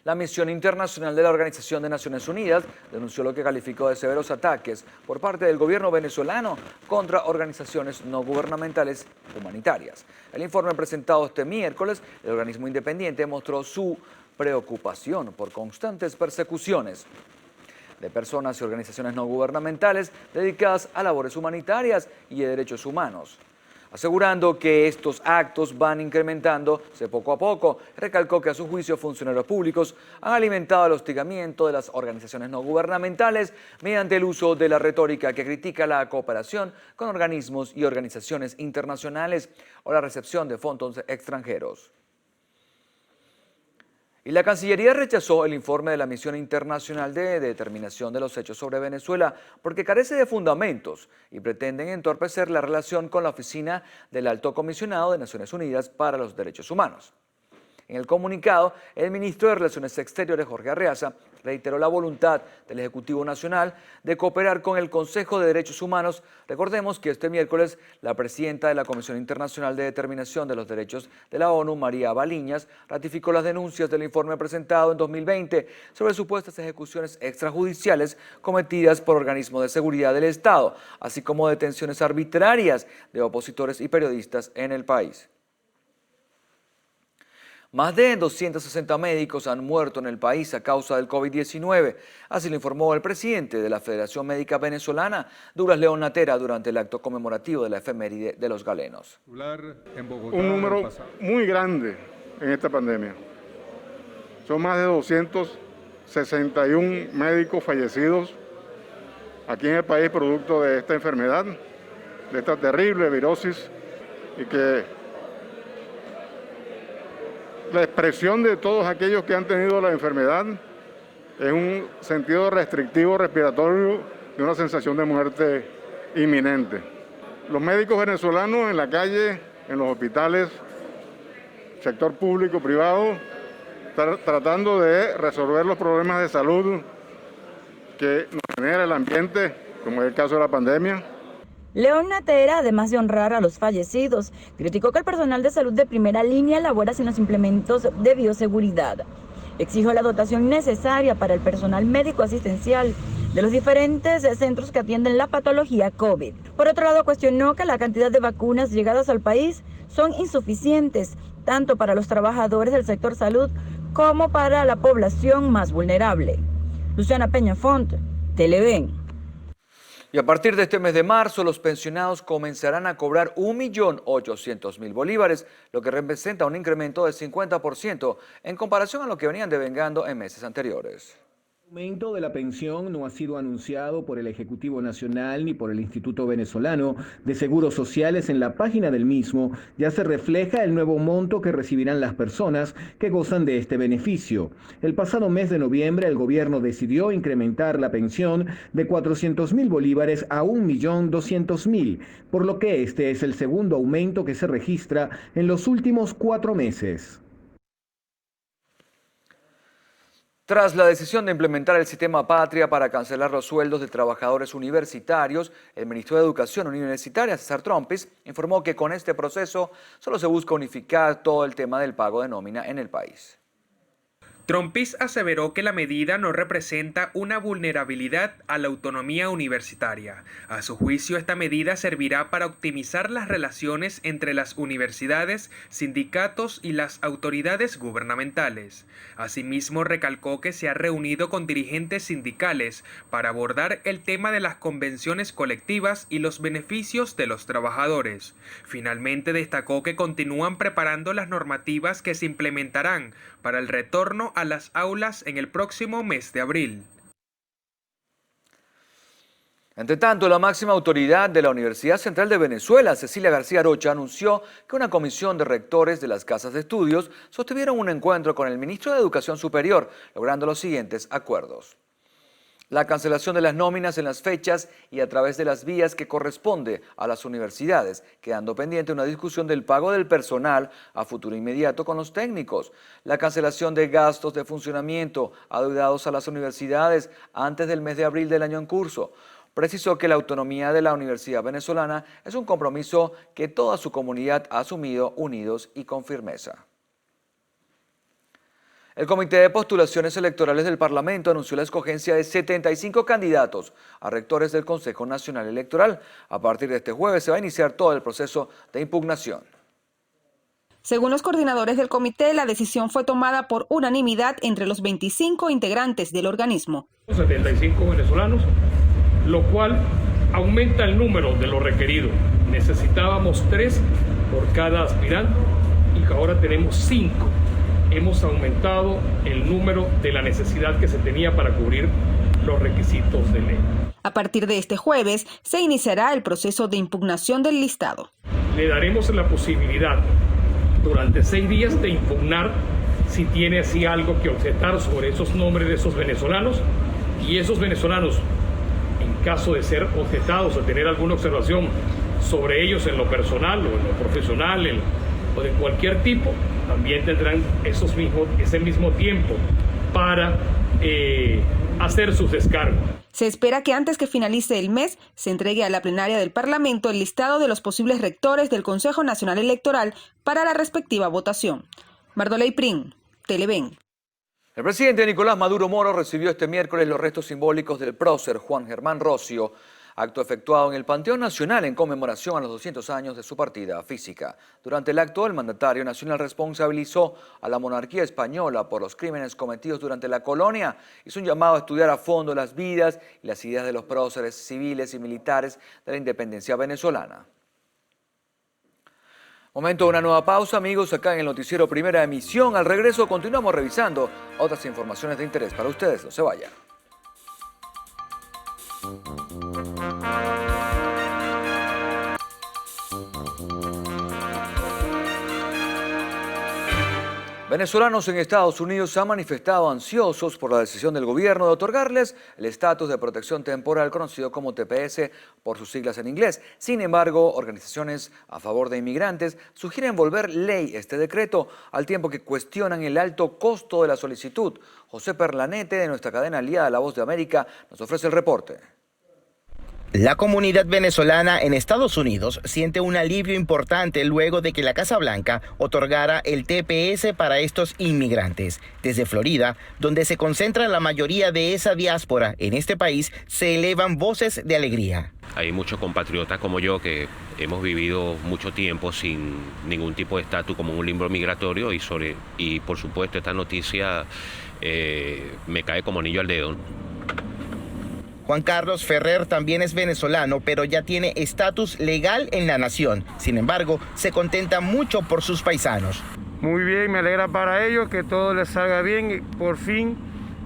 S3: La misión internacional de la Organización de Naciones Unidas denunció lo que calificó de severos ataques por parte del gobierno venezolano contra organizaciones no gubernamentales humanitarias. El informe presentado este miércoles, el organismo independiente mostró su preocupación por constantes persecuciones de personas y organizaciones no gubernamentales dedicadas a labores humanitarias y de derechos humanos, asegurando que estos actos van incrementándose poco a poco. Recalcó que a su juicio funcionarios públicos han alimentado el hostigamiento de las organizaciones no gubernamentales mediante el uso de la retórica que critica la cooperación con organismos y organizaciones internacionales o la recepción de fondos extranjeros. Y la Cancillería rechazó el informe de la Misión Internacional de Determinación de los Hechos sobre Venezuela porque carece de fundamentos y pretenden entorpecer la relación con la Oficina del Alto Comisionado de Naciones Unidas para los Derechos Humanos. En el comunicado, el ministro de Relaciones Exteriores, Jorge Arreaza, reiteró la voluntad del Ejecutivo Nacional de cooperar con el Consejo de Derechos Humanos. Recordemos que este miércoles la presidenta de la Comisión Internacional de Determinación de los Derechos de la ONU, María Baliñas, ratificó las denuncias del informe presentado en 2020 sobre supuestas ejecuciones extrajudiciales cometidas por organismos de seguridad del Estado, así como detenciones arbitrarias de opositores y periodistas en el país. Más de 260 médicos han muerto en el país a causa del COVID-19, así lo informó el presidente de la Federación Médica Venezolana, Douglas León Natera, durante el acto conmemorativo de la efeméride de los galenos.
S11: Un número muy grande en esta pandemia. Son más de 261 médicos fallecidos aquí en el país producto de esta enfermedad, de esta terrible virosis, y que la expresión de todos aquellos que han tenido la enfermedad es un sentido restrictivo respiratorio y una sensación de muerte inminente. Los médicos venezolanos en la calle, en los hospitales, sector público, privado, tratando de resolver los problemas de salud que nos genera el ambiente, como es el caso de la pandemia.
S12: León Natera, además de honrar a los fallecidos, criticó que el personal de salud de primera línea labora sin los implementos de bioseguridad. Exigió la dotación necesaria para el personal médico asistencial de los diferentes centros que atienden la patología COVID. Por otro lado, cuestionó que la cantidad de vacunas llegadas al país son insuficientes, tanto para los trabajadores del sector salud como para la población más vulnerable. Luciana Peñafont, Televen.
S3: Y a partir de este mes de marzo, los pensionados comenzarán a cobrar 1.800.000 bolívares, lo que representa un incremento de 50% en comparación a lo que venían devengando en meses anteriores.
S13: El aumento de la pensión no ha sido anunciado por el Ejecutivo Nacional ni por el Instituto Venezolano de Seguros Sociales. En la página del mismo ya se refleja el nuevo monto que recibirán las personas que gozan de este beneficio. El pasado mes de noviembre el gobierno decidió incrementar la pensión de 400.000 bolívares a 1.200.000, por lo que este es el segundo aumento que se registra en los últimos 4 meses.
S3: Tras la decisión de implementar el sistema Patria para cancelar los sueldos de trabajadores universitarios, el ministro de Educación Universitaria, César Trompis, informó que con este proceso solo se busca unificar todo el tema del pago de nómina en el país.
S14: Trompis aseveró que la medida no representa una vulnerabilidad a la autonomía universitaria. A su juicio, esta medida servirá para optimizar las relaciones entre las universidades, sindicatos y las autoridades gubernamentales. Asimismo, recalcó que se ha reunido con dirigentes sindicales para abordar el tema de las convenciones colectivas y los beneficios de los trabajadores. Finalmente, destacó que continúan preparando las normativas que se implementarán para el retorno a las aulas en el próximo mes de abril.
S3: Entre tanto, la máxima autoridad de la Universidad Central de Venezuela, Cecilia García Rocha, anunció que una comisión de rectores de las casas de estudios sostuvieron un encuentro con el ministro de Educación Superior, logrando los siguientes acuerdos: la cancelación de las nóminas en las fechas y a través de las vías que corresponde a las universidades, quedando pendiente una discusión del pago del personal a futuro inmediato con los técnicos, la cancelación de gastos de funcionamiento adeudados a las universidades antes del mes de abril del año en curso. Precisó que la autonomía de la Universidad Venezolana es un compromiso que toda su comunidad ha asumido unidos y con firmeza. El Comité de Postulaciones Electorales del Parlamento anunció la escogencia de 75 candidatos a rectores del Consejo Nacional Electoral. A partir de este jueves se va a iniciar todo el proceso de impugnación.
S15: Según los coordinadores del comité, la decisión fue tomada por unanimidad entre los 25 integrantes del organismo.
S16: 75 venezolanos, lo cual aumenta el número de los requeridos. Necesitábamos 3 por cada aspirante y ahora tenemos 5. Hemos aumentado el número de la necesidad que se tenía para cubrir los requisitos de ley.
S15: A partir de este jueves se iniciará el proceso de impugnación del listado.
S16: Le daremos la posibilidad durante 6 días de impugnar si tiene así algo que objetar sobre esos nombres de esos venezolanos, y esos venezolanos, en caso de ser objetados o tener alguna observación sobre ellos en lo personal o en lo profesional o de cualquier tipo, también tendrán ese mismo tiempo para hacer sus descargos.
S15: Se espera que antes que finalice el mes se entregue a la plenaria del Parlamento el listado de los posibles rectores del Consejo Nacional Electoral para la respectiva votación. Mardoley Prin, Televen.
S3: El presidente Nicolás Maduro Moro recibió este miércoles los restos simbólicos del prócer Juan Germán Rocio, acto efectuado en el Panteón Nacional en conmemoración a los 200 años de su partida física. Durante el acto, el mandatario nacional responsabilizó a la monarquía española por los crímenes cometidos durante la colonia. Hizo un llamado a estudiar a fondo las vidas y las ideas de los próceres civiles y militares de la independencia venezolana. Momento de una nueva pausa, amigos, acá en el noticiero Primera Emisión. Al regreso continuamos revisando otras informaciones de interés para ustedes. No se vayan. Venezolanos en Estados Unidos han manifestado ansiosos por la decisión del gobierno de otorgarles el estatus de protección temporal conocido como TPS por sus siglas en inglés. Sin embargo, organizaciones a favor de inmigrantes sugieren volver ley este decreto al tiempo que cuestionan el alto costo de la solicitud. José Perlanete, de nuestra cadena aliada La Voz de América, nos ofrece el reporte.
S17: La comunidad venezolana en Estados Unidos siente un alivio importante luego de que la Casa Blanca otorgara el TPS para estos inmigrantes. Desde Florida, donde se concentra la mayoría de esa diáspora en este país, se elevan voces de alegría.
S18: Hay muchos compatriotas como yo que hemos vivido mucho tiempo sin ningún tipo de estatus como un limbo migratorio y por supuesto esta noticia me cae como anillo al dedo.
S17: Juan Carlos Ferrer también es venezolano, pero ya tiene estatus legal en la nación. Sin embargo, se contenta mucho por sus paisanos.
S19: Muy bien, me alegra para ellos que todo les salga bien y por fin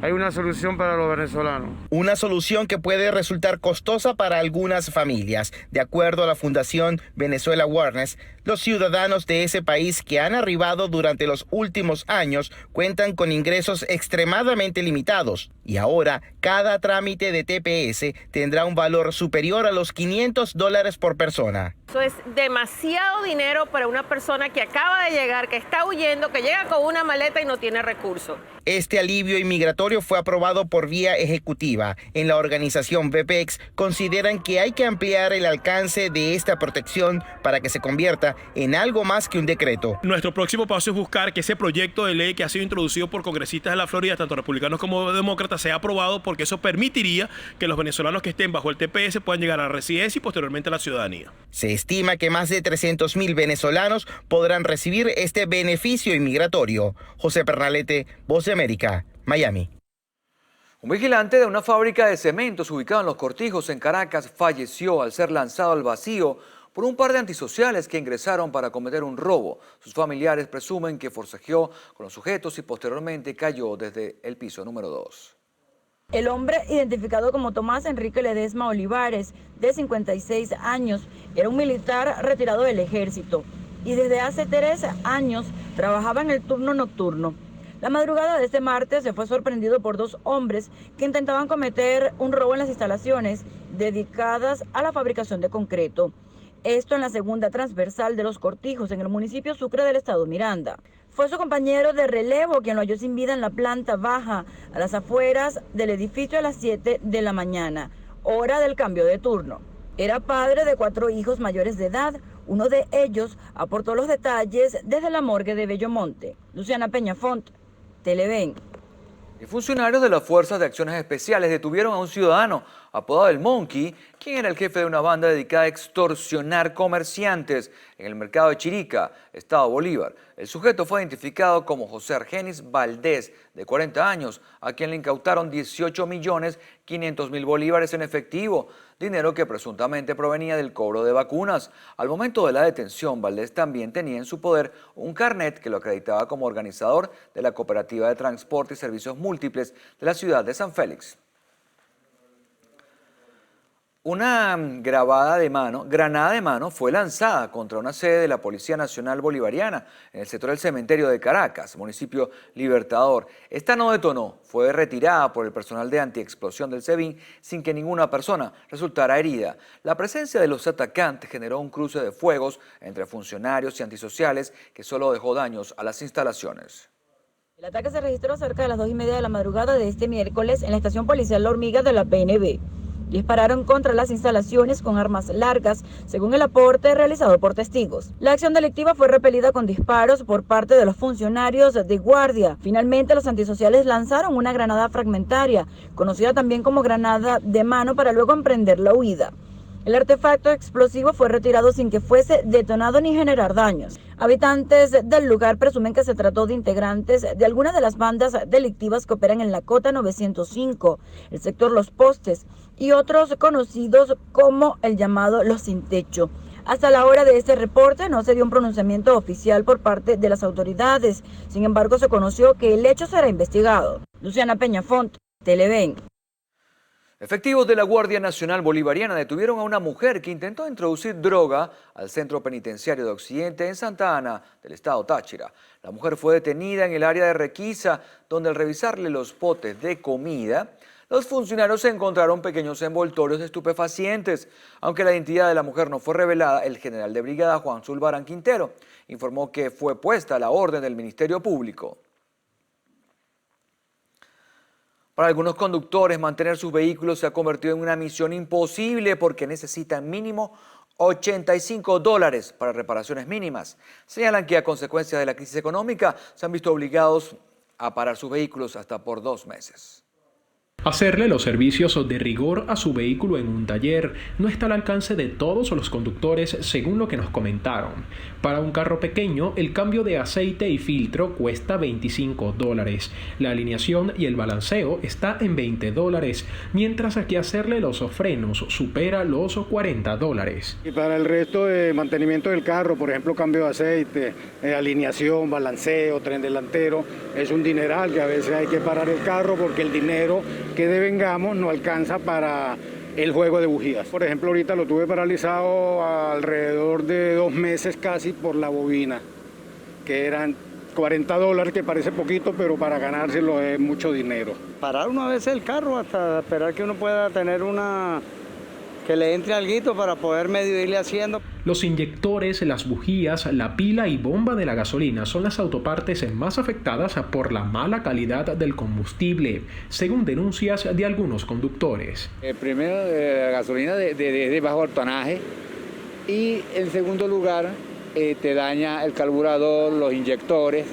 S19: hay una solución para los venezolanos.
S17: Una solución que puede resultar costosa para algunas familias. De acuerdo a la Fundación Venezuela Awareness, los ciudadanos de ese país que han arribado durante los últimos años cuentan con ingresos extremadamente limitados. Y ahora, cada trámite de TPS tendrá un valor superior a los $500 por persona.
S20: Eso es demasiado dinero para una persona que acaba de llegar, que está huyendo, que llega con una maleta y no tiene recursos.
S17: Este alivio inmigratorio fue aprobado por vía ejecutiva. En la organización VPEX consideran que hay que ampliar el alcance de esta protección para que se convierta en algo más que un decreto.
S21: Nuestro próximo paso es buscar que ese proyecto de ley que ha sido introducido por congresistas de la Florida, tanto republicanos como demócratas, sea aprobado, porque eso permitiría que los venezolanos que estén bajo el TPS puedan llegar a la residencia y posteriormente a la ciudadanía.
S17: Se estima que más de 300,000 venezolanos podrán recibir este beneficio inmigratorio. José Pernalete, Voz de América, Miami.
S3: Un vigilante de una fábrica de cementos ubicada en Los Cortijos, en Caracas, falleció al ser lanzado al vacío por un par de antisociales que ingresaron para cometer un robo. Sus familiares presumen que forcejeó con los sujetos y posteriormente cayó desde el piso número 2.
S12: El hombre, identificado como Tomás Enrique Ledesma Olivares, de 56 años, era un militar retirado del ejército y desde hace 13 años trabajaba en el turno nocturno. La madrugada de este martes se fue sorprendido por dos hombres que intentaban cometer un robo en las instalaciones dedicadas a la fabricación de concreto. Esto en la segunda transversal de Los Cortijos, en el municipio Sucre del estado Miranda. Fue su compañero de relevo quien lo halló sin vida en la planta baja, a las afueras del edificio a las 7 de la mañana, hora del cambio de turno. Era padre de 4 hijos mayores de edad. Uno de ellos aportó los detalles desde la morgue de Bellomonte. Luciana Peñafont, Televen.
S3: Y funcionarios de las Fuerzas de Acciones Especiales detuvieron a un ciudadano apodado el Monkey, quien era el jefe de una banda dedicada a extorsionar comerciantes en el mercado de Chirica, estado Bolívar. El sujeto fue identificado como José Argenis Valdés, de 40 años, a quien le incautaron 18.500.000 bolívares en efectivo, dinero que presuntamente provenía del cobro de vacunas. Al momento de la detención, Valdés también tenía en su poder un carnet que lo acreditaba como organizador de la Cooperativa de Transporte y Servicios Múltiples de la ciudad de San Félix. Una granada de mano fue lanzada contra una sede de la Policía Nacional Bolivariana en el sector del cementerio de Caracas, municipio Libertador. Esta no detonó, fue retirada por el personal de antiexplosión del SEBIN sin que ninguna persona resultara herida. La presencia de los atacantes generó un cruce de fuegos entre funcionarios y antisociales que solo dejó daños a las instalaciones.
S12: El ataque se registró cerca de las 2:30 de la madrugada de este miércoles en la estación policial La Hormiga de la PNB. Dispararon contra las instalaciones con armas largas, según el aporte realizado por testigos. La acción delictiva fue repelida con disparos por parte de los funcionarios de guardia. Finalmente, los antisociales lanzaron una granada fragmentaria, conocida también como granada de mano, para luego emprender la huida. El artefacto explosivo fue retirado sin que fuese detonado ni generar daños. Habitantes del lugar presumen que se trató de integrantes de alguna de las bandas delictivas que operan en la Cota 905, el sector Los Postes y otros conocidos como el llamado Los Sin Techo. Hasta la hora de este reporte no se dio un pronunciamiento oficial por parte de las autoridades. Sin embargo, se conoció que el hecho será investigado. Luciana Peñafont, Televen.
S3: Efectivos de la Guardia Nacional Bolivariana detuvieron a una mujer que intentó introducir droga al centro penitenciario de Occidente en Santa Ana, del estado Táchira. La mujer fue detenida en el área de requisa, donde al revisarle los potes de comida, los funcionarios encontraron pequeños envoltorios de estupefacientes. Aunque la identidad de la mujer no fue revelada, el general de brigada Juan Zulbarán Quintero informó que fue puesta a la orden del Ministerio Público. Para algunos conductores, mantener sus vehículos se ha convertido en una misión imposible porque necesitan mínimo $85 para reparaciones mínimas. Señalan que a consecuencia de la crisis económica se han visto obligados a parar sus vehículos hasta por 2 meses.
S1: Hacerle los servicios de rigor a su vehículo en un taller no está al alcance de todos los conductores, según lo que nos comentaron. Para un carro pequeño, el cambio de aceite y filtro cuesta $25. La alineación y el balanceo está en $20, mientras que hacerle los frenos supera los $40.
S11: Y para el resto de mantenimiento del carro, por ejemplo, cambio de aceite, alineación, balanceo, tren delantero, es un dineral que a veces hay que parar el carro porque el dinero que devengamos no alcanza para el juego de bujías. Por ejemplo, ahorita lo tuve paralizado alrededor de 2 meses casi por la bobina, que eran $40, que parece poquito, pero para ganárselo es mucho dinero.
S22: Parar una vez el carro hasta esperar que uno pueda tener que le entre alguito para poder medio irle haciendo.
S1: Los inyectores, las bujías, la pila y bomba de la gasolina son las autopartes más afectadas por la mala calidad del combustible, según denuncias de algunos conductores.
S23: Primero, la gasolina de bajo tonaje y en segundo lugar te daña el carburador, los inyectores,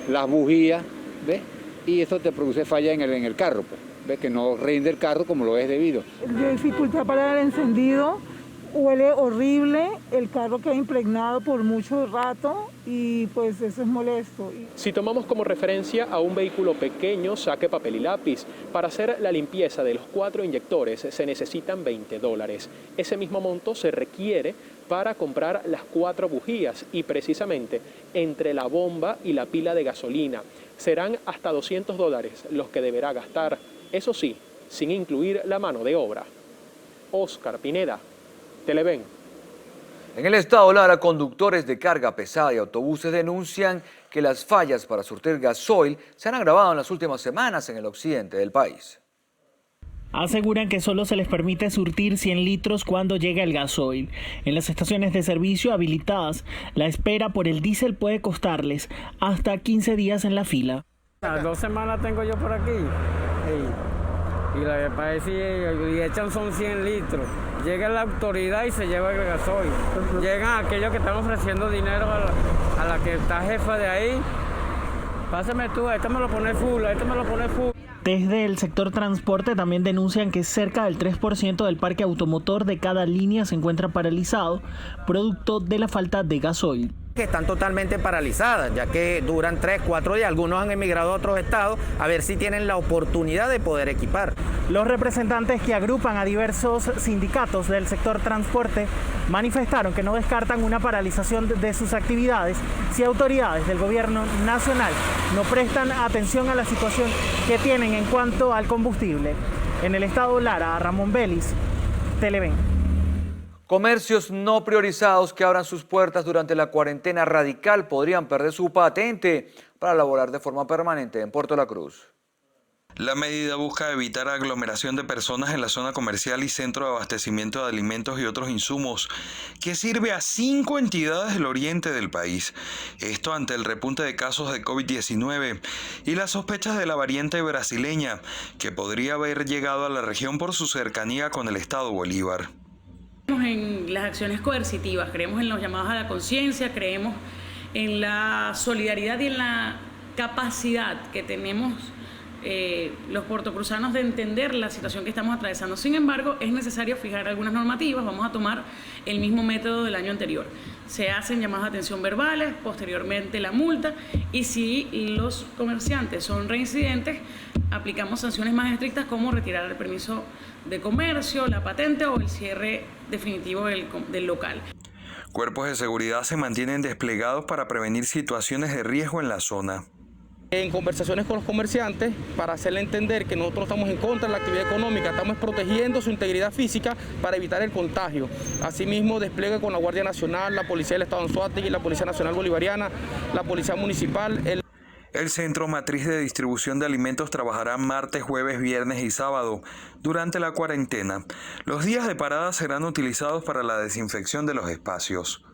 S23: las bujías, ¿ves? Y eso te produce falla en el carro, pues. ¿Ves? Que no rinde el carro como lo es debido.
S24: Dificultad para el encendido, huele horrible, el carro queda impregnado por mucho rato y pues eso es molesto.
S1: Si tomamos como referencia a un vehículo pequeño, saque papel y lápiz. Para hacer la limpieza de los 4 inyectores se necesitan $20. Ese mismo monto se requiere para comprar las 4 bujías y precisamente entre la bomba y la pila de gasolina serán hasta $200 los que deberá gastar. Eso sí, sin incluir la mano de obra. Oscar Pineda, Televen.
S3: En el estado Lara, conductores de carga pesada y autobuses denuncian que las fallas para surtir gasoil se han agravado en las últimas semanas en el occidente del país.
S9: Aseguran que solo se les permite surtir 100 litros cuando llega el gasoil. En las estaciones de servicio habilitadas, la espera por el diésel puede costarles hasta 15 días en la fila.
S22: 2 semanas tengo yo por aquí. Y la que parece, y echan son 100 litros. Llega la autoridad y se lleva el gasoil. Llegan aquellos que están ofreciendo dinero a la que está jefa de ahí. Pásame tú, este me lo pone full, este me lo pone full.
S9: Desde el sector transporte también denuncian que cerca del 3% del parque automotor de cada línea se encuentra paralizado, producto de la falta de gasoil.
S25: Que están totalmente paralizadas, ya que duran 3, 4 días. Algunos han emigrado a otros estados a ver si tienen la oportunidad de poder equipar.
S9: Los representantes que agrupan a diversos sindicatos del sector transporte manifestaron que no descartan una paralización de sus actividades si autoridades del gobierno nacional no prestan atención a la situación que tienen en cuanto al combustible. En el estado Lara, Ramón Vélez, Televen.
S3: Comercios no priorizados que abran sus puertas durante la cuarentena radical podrían perder su patente para laborar de forma permanente en Puerto La Cruz.
S4: La medida busca evitar aglomeración de personas en la zona comercial y centro de abastecimiento de alimentos y otros insumos, que sirve a 5 entidades del oriente del país. Esto ante el repunte de casos de COVID-19 y las sospechas de la variante brasileña, que podría haber llegado a la región por su cercanía con el estado Bolívar.
S5: En las acciones coercitivas, creemos en los llamados a la conciencia, creemos en la solidaridad y en la capacidad que tenemos los puertocruzanos de entender la situación que estamos atravesando. Sin embargo, es necesario fijar algunas normativas. Vamos a tomar el mismo método del año anterior. Se hacen llamadas de atención verbales, posteriormente la multa, y si los comerciantes son reincidentes, aplicamos sanciones más estrictas como retirar el permiso de comercio, la patente o el cierre definitivo del local.
S4: Cuerpos de seguridad se mantienen desplegados para prevenir situaciones de riesgo en la zona.
S6: En conversaciones con los comerciantes, para hacerle entender que nosotros estamos en contra de la actividad económica, estamos protegiendo su integridad física para evitar el contagio. Asimismo, despliegue con la Guardia Nacional, la Policía del Estado Anzoátegui, la Policía Nacional Bolivariana, la Policía Municipal.
S4: El Centro Matriz de Distribución de Alimentos trabajará martes, jueves, viernes y sábado durante la cuarentena. Los días de parada serán utilizados para la desinfección de los espacios.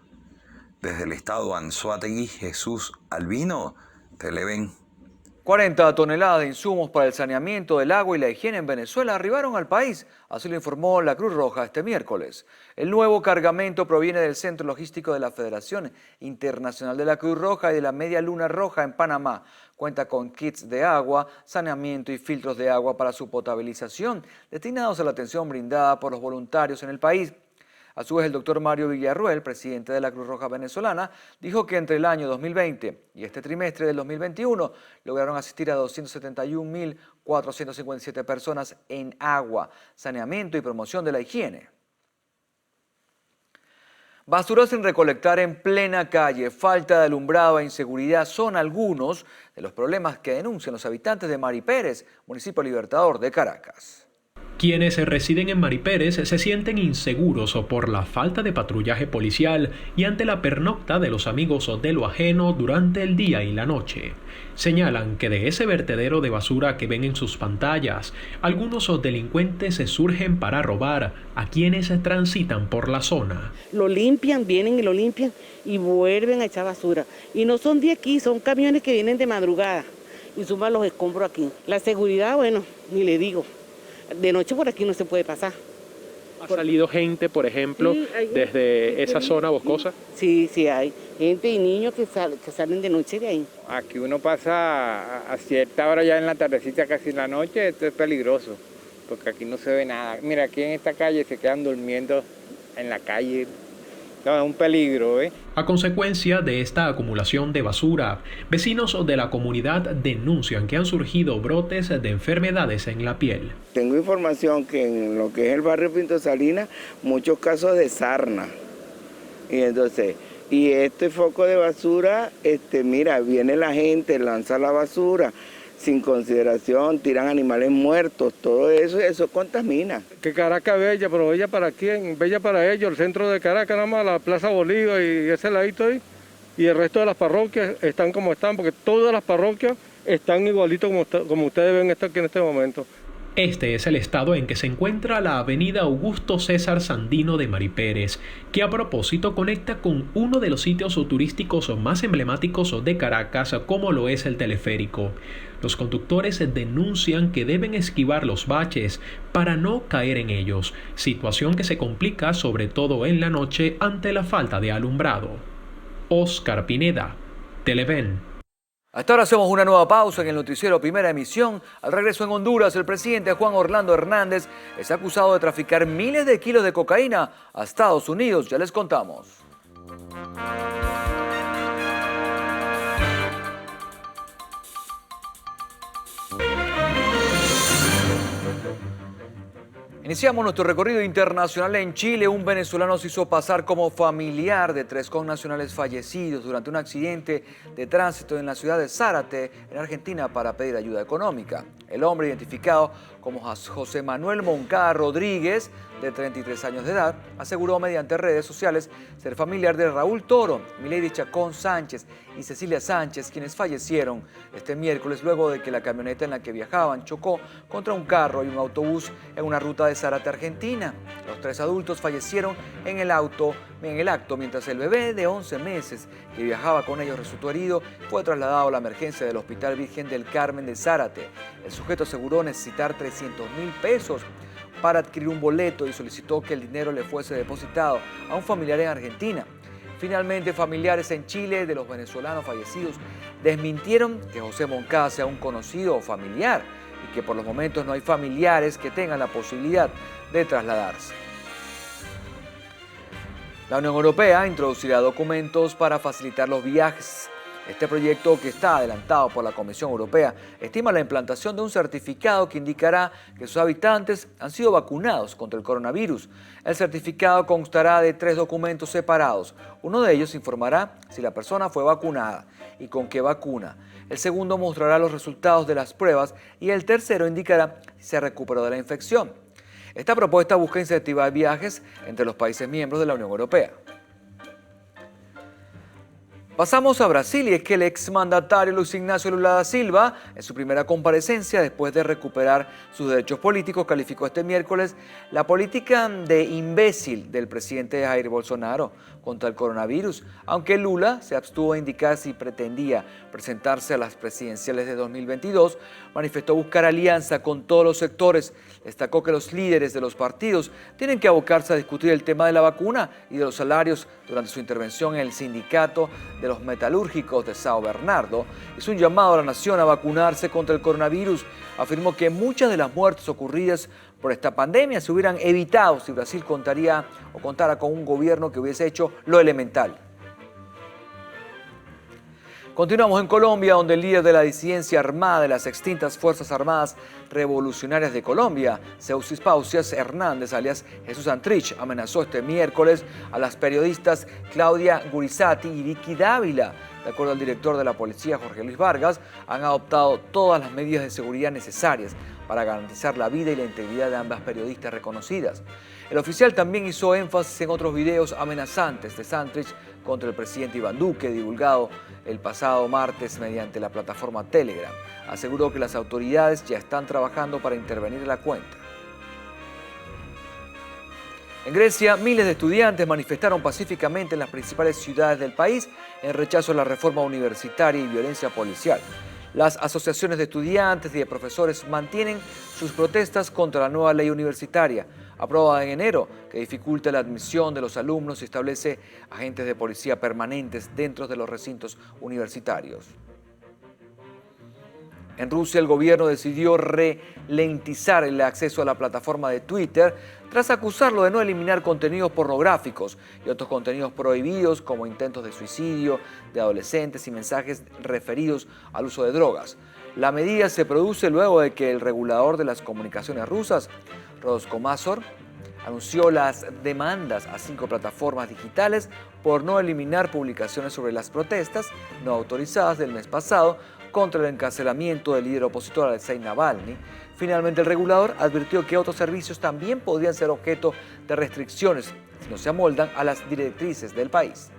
S4: Desde el Estado Anzoátegui, Jesús Albino, Televen.
S3: 40 toneladas de insumos para el saneamiento del agua y la higiene en Venezuela arribaron al país, así lo informó la Cruz Roja este miércoles. El nuevo cargamento proviene del Centro Logístico de la Federación Internacional de la Cruz Roja y de la Media Luna Roja en Panamá. Cuenta con kits de agua, saneamiento y filtros de agua para su potabilización, destinados a la atención brindada por los voluntarios en el país. A su vez, el doctor Mario Villarruel, presidente de la Cruz Roja venezolana, dijo que entre el año 2020 y este trimestre del 2021 lograron asistir a 271.457 personas en agua, saneamiento y promoción de la higiene. Basura sin recolectar en plena calle, falta de alumbrado e inseguridad son algunos de los problemas que denuncian los habitantes de Mari Pérez, municipio Libertador de Caracas.
S1: Quienes residen en Mari Pérez se sienten inseguros por la falta de patrullaje policial y ante la pernocta de los amigos de lo ajeno durante el día y la noche. Señalan que de ese vertedero de basura que ven en sus pantallas, algunos delincuentes se surgen para robar a quienes transitan por la zona.
S7: Lo limpian, vienen y lo limpian y vuelven a echar basura. Y no son de aquí, son camiones que vienen de madrugada y suman los escombros aquí. La seguridad, bueno, ni le digo. De noche por aquí no se puede pasar.
S1: ¿Ha salido gente, por ejemplo, sí, desde esa zona boscosa?
S7: Sí, sí hay. Gente y niños que salen de noche de ahí.
S8: Aquí uno pasa a cierta hora ya en la tardecita, casi en la noche, esto es peligroso, porque aquí no se ve nada. Mira, aquí en esta calle se quedan durmiendo en la calle. No, es un peligro, ¿eh?
S1: A consecuencia de esta acumulación de basura, vecinos de la comunidad denuncian que han surgido brotes de enfermedades en la piel.
S26: Tengo información que en lo que es el barrio Pinto Salinas, muchos casos de sarna. Y entonces, y este foco de basura, mira, viene la gente, lanza la basura sin consideración, tiran animales muertos, todo eso, y eso contamina.
S19: Que Caracas bella, pero bella para quién, bella para ellos, el centro de Caracas, nada más la Plaza Bolívar y ese ladito ahí, y el resto de las parroquias están como están, porque todas las parroquias están igualitos como ustedes ven aquí en este momento.
S1: Este es el estado en que se encuentra la avenida Augusto César Sandino de Mari Pérez, que a propósito conecta con uno de los sitios turísticos más emblemáticos de Caracas, como lo es el teleférico. Los conductores denuncian que deben esquivar los baches para no caer en ellos, situación que se complica sobre todo en la noche ante la falta de alumbrado. Oscar Pineda, Televen.
S3: Hasta ahora hacemos una nueva pausa en el noticiero Primera Emisión. Al regreso en Honduras, el presidente Juan Orlando Hernández es acusado de traficar miles de kilos de cocaína a Estados Unidos. Ya les contamos. Iniciamos nuestro recorrido internacional en Chile. Un venezolano se hizo pasar como familiar de 3 connacionales fallecidos durante un accidente de tránsito en la ciudad de Zárate, en Argentina, para pedir ayuda económica. El hombre, identificado como José Manuel Moncada Rodríguez, de 33 años de edad, aseguró mediante redes sociales ser familiar de Raúl Toro, Milady Chacón Sánchez y Cecilia Sánchez, quienes fallecieron este miércoles luego de que la camioneta en la que viajaban chocó contra un carro y un autobús en una ruta de Zárate, Argentina. Los 3 adultos fallecieron en el acto, mientras el bebé de 11 meses que viajaba con ellos resultó herido y fue trasladado a la emergencia del Hospital Virgen del Carmen de Zárate. El sujeto aseguró necesitar 300.000 pesos para adquirir un boleto y solicitó que el dinero le fuese depositado a un familiar en Argentina. Finalmente, familiares en Chile de los venezolanos fallecidos desmintieron que José Moncada sea un conocido o familiar y que por los momentos no hay familiares que tengan la posibilidad de trasladarse. La Unión Europea introducirá documentos para facilitar los viajes. Este proyecto, que está adelantado por la Comisión Europea, estima la implantación de un certificado que indicará que sus habitantes han sido vacunados contra el coronavirus. El certificado constará de 3 documentos separados. Uno de ellos informará si la persona fue vacunada y con qué vacuna. El segundo mostrará los resultados de las pruebas y el tercero indicará si se recuperó de la infección. Esta propuesta busca incentivar viajes entre los países miembros de la Unión Europea. Pasamos a Brasil y es que el exmandatario Luis Ignacio Lula da Silva, en su primera comparecencia después de recuperar sus derechos políticos, calificó este miércoles la política de imbécil del presidente Jair Bolsonaro contra el coronavirus, aunque Lula se abstuvo de indicar si pretendía presentarse a las presidenciales de 2022, manifestó buscar alianza con todos los sectores. Destacó que los líderes de los partidos tienen que abocarse a discutir el tema de la vacuna y de los salarios. Durante su intervención en el sindicato de los metalúrgicos de São Bernardo, hizo un llamado a la nación a vacunarse contra el coronavirus. Afirmó que muchas de las muertes ocurridas por esta pandemia se hubieran evitado si Brasil contara con un gobierno que hubiese hecho lo elemental. Continuamos en Colombia, donde el líder de la disidencia armada de las extintas Fuerzas Armadas Revolucionarias de Colombia, Seusis Pausias Hernández, alias Jesús Santrich, amenazó este miércoles a las periodistas Claudia Gurizati y Vicky Dávila. De acuerdo al director de la policía, Jorge Luis Vargas, han adoptado todas las medidas de seguridad necesarias para garantizar la vida y la integridad de ambas periodistas reconocidas. El oficial también hizo énfasis en otros videos amenazantes de Santrich contra el presidente Iván Duque, divulgado el pasado martes mediante la plataforma Telegram. Aseguró que las autoridades ya están trabajando para intervenir en la cuenta. En Grecia, miles de estudiantes manifestaron pacíficamente en las principales ciudades del país en rechazo a la reforma universitaria y violencia policial. Las asociaciones de estudiantes y de profesores mantienen sus protestas contra la nueva ley universitaria, aprobada en enero, que dificulta la admisión de los alumnos y establece agentes de policía permanentes dentro de los recintos universitarios. En Rusia, el gobierno decidió ralentizar el acceso a la plataforma de Twitter tras acusarlo de no eliminar contenidos pornográficos y otros contenidos prohibidos como intentos de suicidio de adolescentes y mensajes referidos al uso de drogas. La medida se produce luego de que el regulador de las comunicaciones rusas, Roskomnadzor, anunció las demandas a 5 plataformas digitales por no eliminar publicaciones sobre las protestas no autorizadas del mes pasado contra el encarcelamiento del líder opositor Alexei Navalny. Finalmente, el regulador advirtió que otros servicios también podrían ser objeto de restricciones si no se amoldan a las directrices del país.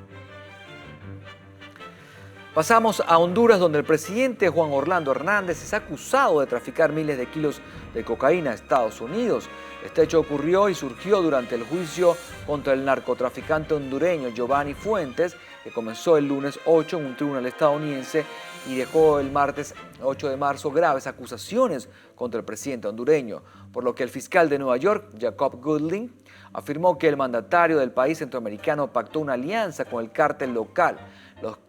S3: Pasamos a Honduras, donde el presidente Juan Orlando Hernández es acusado de traficar miles de kilos de cocaína a Estados Unidos. Este hecho ocurrió y surgió durante el juicio contra el narcotraficante hondureño Giovanni Fuentes, que comenzó el lunes 8 en un tribunal estadounidense y dejó el martes 8 de marzo graves acusaciones contra el presidente hondureño, por lo que el fiscal de Nueva York, Jacob Goodling, afirmó que el mandatario del país centroamericano pactó una alianza con el cártel local, los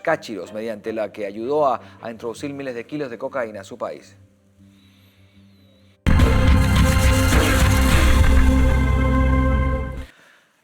S3: Cáchiros, mediante la que ayudó a introducir miles de kilos de cocaína a su país.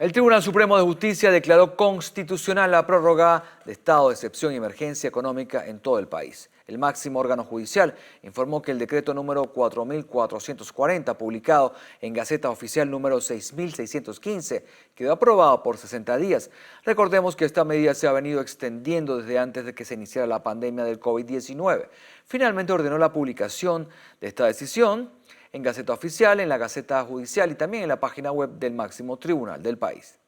S3: El Tribunal Supremo de Justicia declaró constitucional la prórroga de estado de excepción y emergencia económica en todo el país. El máximo órgano judicial informó que el decreto número 4440, publicado en Gaceta Oficial número 6615, quedó aprobado por 60 días. Recordemos que esta medida se ha venido extendiendo desde antes de que se iniciara la pandemia del COVID-19. Finalmente ordenó la publicación de esta decisión en Gaceta Oficial, en la Gaceta Judicial y también en la página web del máximo tribunal del país.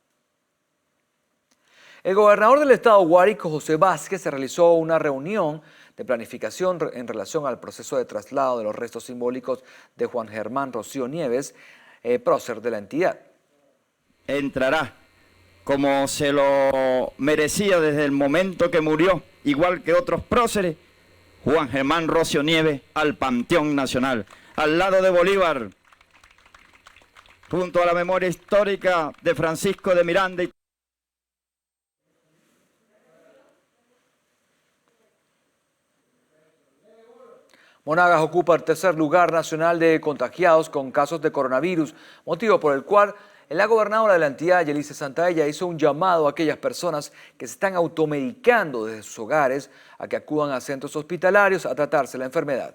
S3: El gobernador del estado Guárico, José Vázquez, se realizó una reunión de planificación en relación al proceso de traslado de los restos simbólicos de Juan Germán Rocío Nieves, prócer de la entidad.
S2: Entrará como se lo merecía desde el momento que murió, igual que otros próceres, Juan Germán Rocío Nieves, al Panteón Nacional, al lado de Bolívar, junto a la memoria histórica de Francisco de Miranda.
S3: Monagas ocupa el tercer lugar nacional de contagiados con casos de coronavirus, motivo por el cual la gobernadora de la entidad, Yelice Santaella, hizo un llamado a aquellas personas que se están automedicando desde sus hogares a que acudan a centros hospitalarios a tratarse la enfermedad.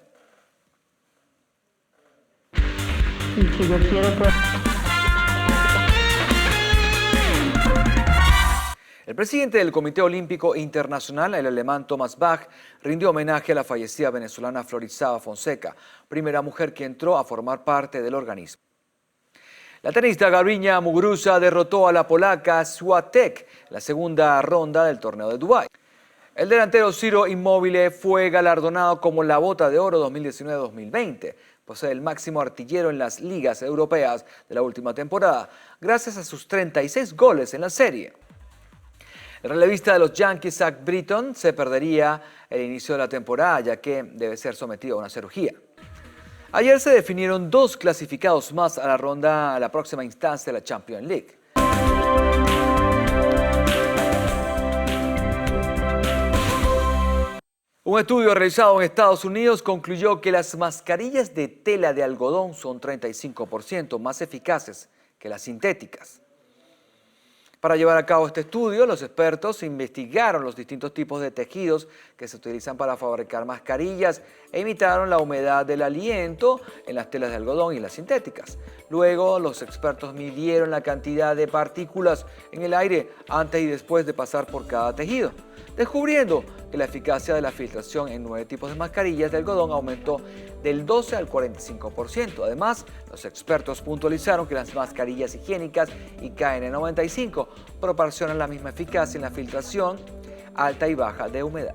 S3: El presidente del Comité Olímpico Internacional, el alemán Thomas Bach, rindió homenaje a la fallecida venezolana Florizaba Fonseca, primera mujer que entró a formar parte del organismo. La tenista Garbiña Muguruza derrotó a la polaca Swiatek en la segunda ronda del torneo de Dubái. El delantero Ciro Immobile fue galardonado como la Bota de Oro 2019-2020. Posee el máximo artillero en las ligas europeas de la última temporada, gracias a sus 36 goles en la serie. El relevista de los Yankees, Zach Britton, se perdería el inicio de la temporada, ya que debe ser sometido a una cirugía. Ayer se definieron 2 clasificados más a la próxima instancia de la Champions League. Un estudio realizado en Estados Unidos concluyó que las mascarillas de tela de algodón son 35% más eficaces que las sintéticas. Para llevar a cabo este estudio, los expertos investigaron los distintos tipos de tejidos que se utilizan para fabricar mascarillas e imitaron la humedad del aliento en las telas de algodón y las sintéticas. Luego, los expertos midieron la cantidad de partículas en el aire antes y después de pasar por cada tejido, descubriendo que la eficacia de la filtración en 9 tipos de mascarillas de algodón aumentó del 12 al 45%. Además, los expertos puntualizaron que las mascarillas higiénicas y KN95 proporcionan la misma eficacia en la filtración alta y baja de humedad.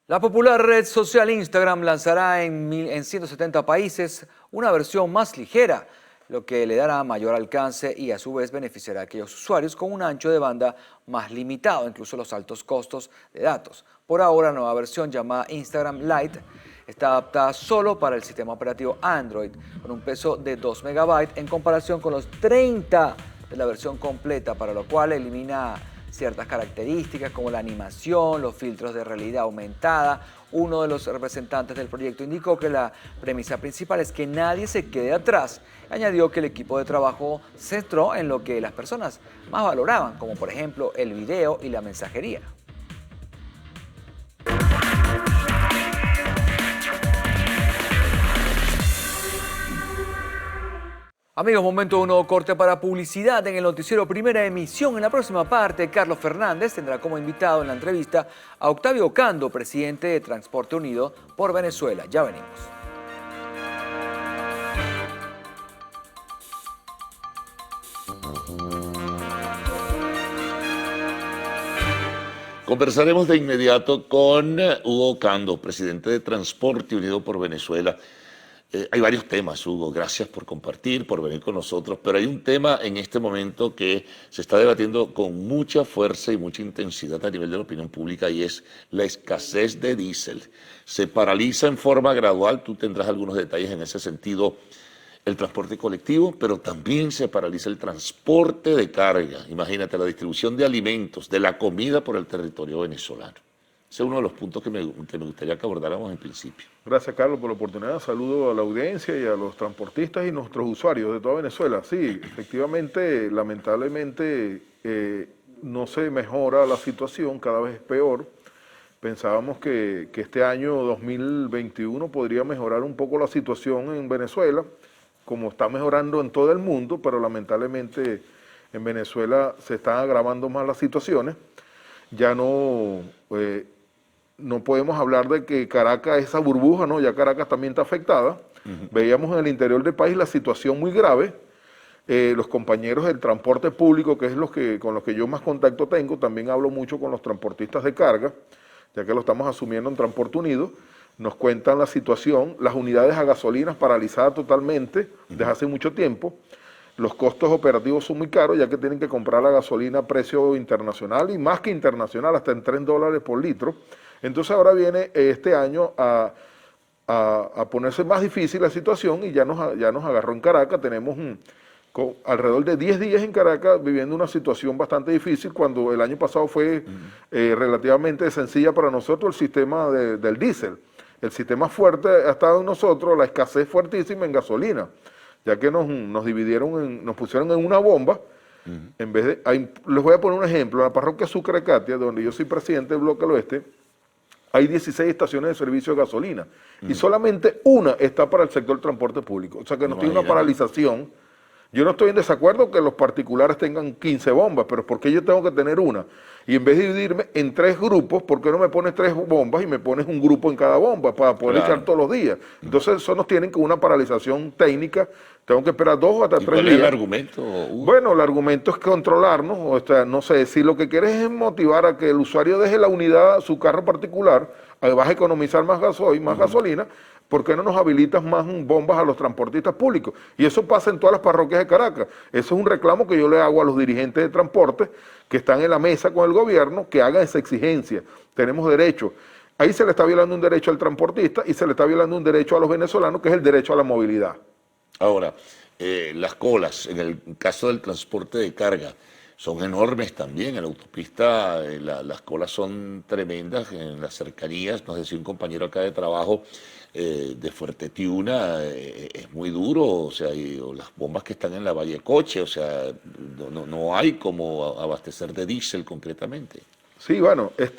S3: La popular red social Instagram lanzará en 170 países una versión más ligera, lo que le dará mayor alcance y a su vez beneficiará a aquellos usuarios con un ancho de banda más limitado, incluso los altos costos de datos. Por ahora, la nueva versión llamada Instagram Lite está adaptada solo para el sistema operativo Android, con un peso de 2 MB en comparación con los 30 de la versión completa, para lo cual elimina ciertas características como la animación, los filtros de realidad aumentada. Uno de los representantes del proyecto indicó que la premisa principal es que nadie se quede atrás. Añadió que el equipo de trabajo se centró en lo que las personas más valoraban, como por ejemplo el video y la mensajería. Amigos, momento de un nuevo corte para publicidad en el noticiero Primera Emisión. En la próxima parte, Carlos Fernández tendrá como invitado en la entrevista a Octavio Ocando, presidente de Transporte Unido por Venezuela. Ya venimos.
S10: Conversaremos de inmediato con Hugo Ocando, presidente de Transporte Unido por Venezuela. Hay varios temas, Hugo, gracias por compartir, por venir con nosotros, pero hay un tema en este momento que se está debatiendo con mucha fuerza y mucha intensidad a nivel de la opinión pública y es la escasez de diésel. Se paraliza en forma gradual, tú tendrás algunos detalles en ese sentido, el transporte colectivo, pero también se paraliza el transporte de carga. Imagínate, la distribución de alimentos, de la comida por el territorio venezolano. Ese es uno de los puntos que me gustaría que abordáramos en principio.
S13: Gracias, Carlos, por la oportunidad. Saludo a la audiencia y a los transportistas y nuestros usuarios de toda Venezuela. Sí, efectivamente, lamentablemente no se mejora la situación, cada vez es peor. Pensábamos que este año 2021 podría mejorar un poco la situación en Venezuela, como está mejorando en todo el mundo, pero lamentablemente en Venezuela se están agravando más las situaciones. Ya no podemos hablar de que Caracas es esa burbuja, ¿no? Ya Caracas también está afectada. Veíamos en el interior del país la situación muy grave. Los compañeros del transporte público, que es con los que yo más contacto tengo, también hablo mucho con los transportistas de carga, ya que lo estamos asumiendo en Transporte Unido, nos cuentan la situación, las unidades a gasolinas paralizadas totalmente desde hace mucho tiempo. Los costos operativos son muy caros, ya que tienen que comprar la gasolina a precio internacional y más que internacional, hasta en $3 por litro. Entonces ahora viene este año a ponerse más difícil la situación y ya nos agarró en Caracas. Tenemos alrededor de 10 días en Caracas viviendo una situación bastante difícil, cuando el año pasado fue relativamente sencilla para nosotros el sistema del diésel. El sistema fuerte ha estado en nosotros, la escasez fuertísima en gasolina, ya que nos dividieron, nos pusieron en una bomba. En vez de, les voy a poner un ejemplo: en la parroquia Sucre Catia, donde yo soy presidente del Bloque del Oeste, hay 16 estaciones de servicio de gasolina y solamente una está para el sector transporte público. O sea que nos tiene una paralización. Yo no estoy en desacuerdo que los particulares tengan 15 bombas, pero ¿por qué yo tengo que tener una? Y en vez de dividirme en 3 grupos, ¿por qué no me pones 3 bombas y me pones un grupo en cada bomba para poder echar todos los días? Entonces eso nos tienen con una paralización técnica. Tengo que esperar 2 o hasta 3 días.
S10: ¿Cuál es el argumento?
S13: Bueno, el argumento es controlarnos. O sea, no sé, si lo que quieres es motivar a que el usuario deje la unidad, su carro particular, vas a economizar más gasoil, más gasolina, ¿por qué no nos habilitas más bombas a los transportistas públicos? Y eso pasa en todas las parroquias de Caracas. Eso es un reclamo que yo le hago a los dirigentes de transporte que están en la mesa con el gobierno, que hagan esa exigencia. Tenemos derecho. Ahí se le está violando un derecho al transportista y se le está violando un derecho a los venezolanos, que es el derecho a la movilidad.
S10: Ahora, las colas, en el caso del transporte de carga, son enormes también. En la autopista las colas son tremendas en las cercanías. Nos decía un compañero acá de trabajo de Fuerte Tiuna, es muy duro, o sea, o las bombas que están en la Valle Coche, o sea, no hay como abastecer de diésel concretamente.
S13: Sí, bueno, el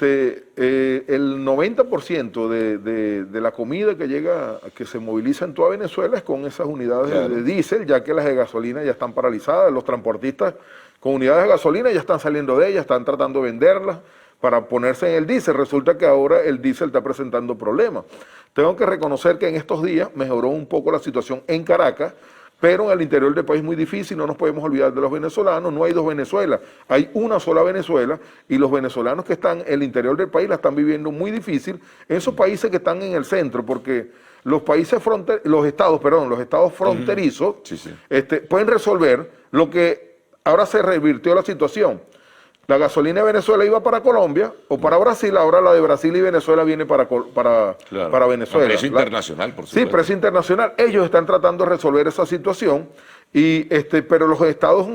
S13: 90% de la comida que llega, que se moviliza en toda Venezuela es con esas unidades de diésel, ya que las de gasolina ya están paralizadas. Los transportistas con unidades de gasolina ya están saliendo de ellas, están tratando de venderlas para ponerse en el diésel. Resulta que ahora el diésel está presentando problemas. Tengo que reconocer que en estos días mejoró un poco la situación en Caracas, pero en el interior del país muy difícil. No nos podemos olvidar de los venezolanos. No hay 2 Venezuelas, hay una sola Venezuela, y los venezolanos que están en el interior del país la están viviendo muy difícil en esos países que están en el centro, porque los estados fronterizos pueden resolver lo que ahora se revirtió la situación. La gasolina de Venezuela iba para Colombia o para Brasil, ahora la de Brasil y Venezuela viene para Venezuela.
S10: Precio internacional, por supuesto.
S13: Sí, precio internacional. Ellos están tratando de resolver esa situación, pero los estados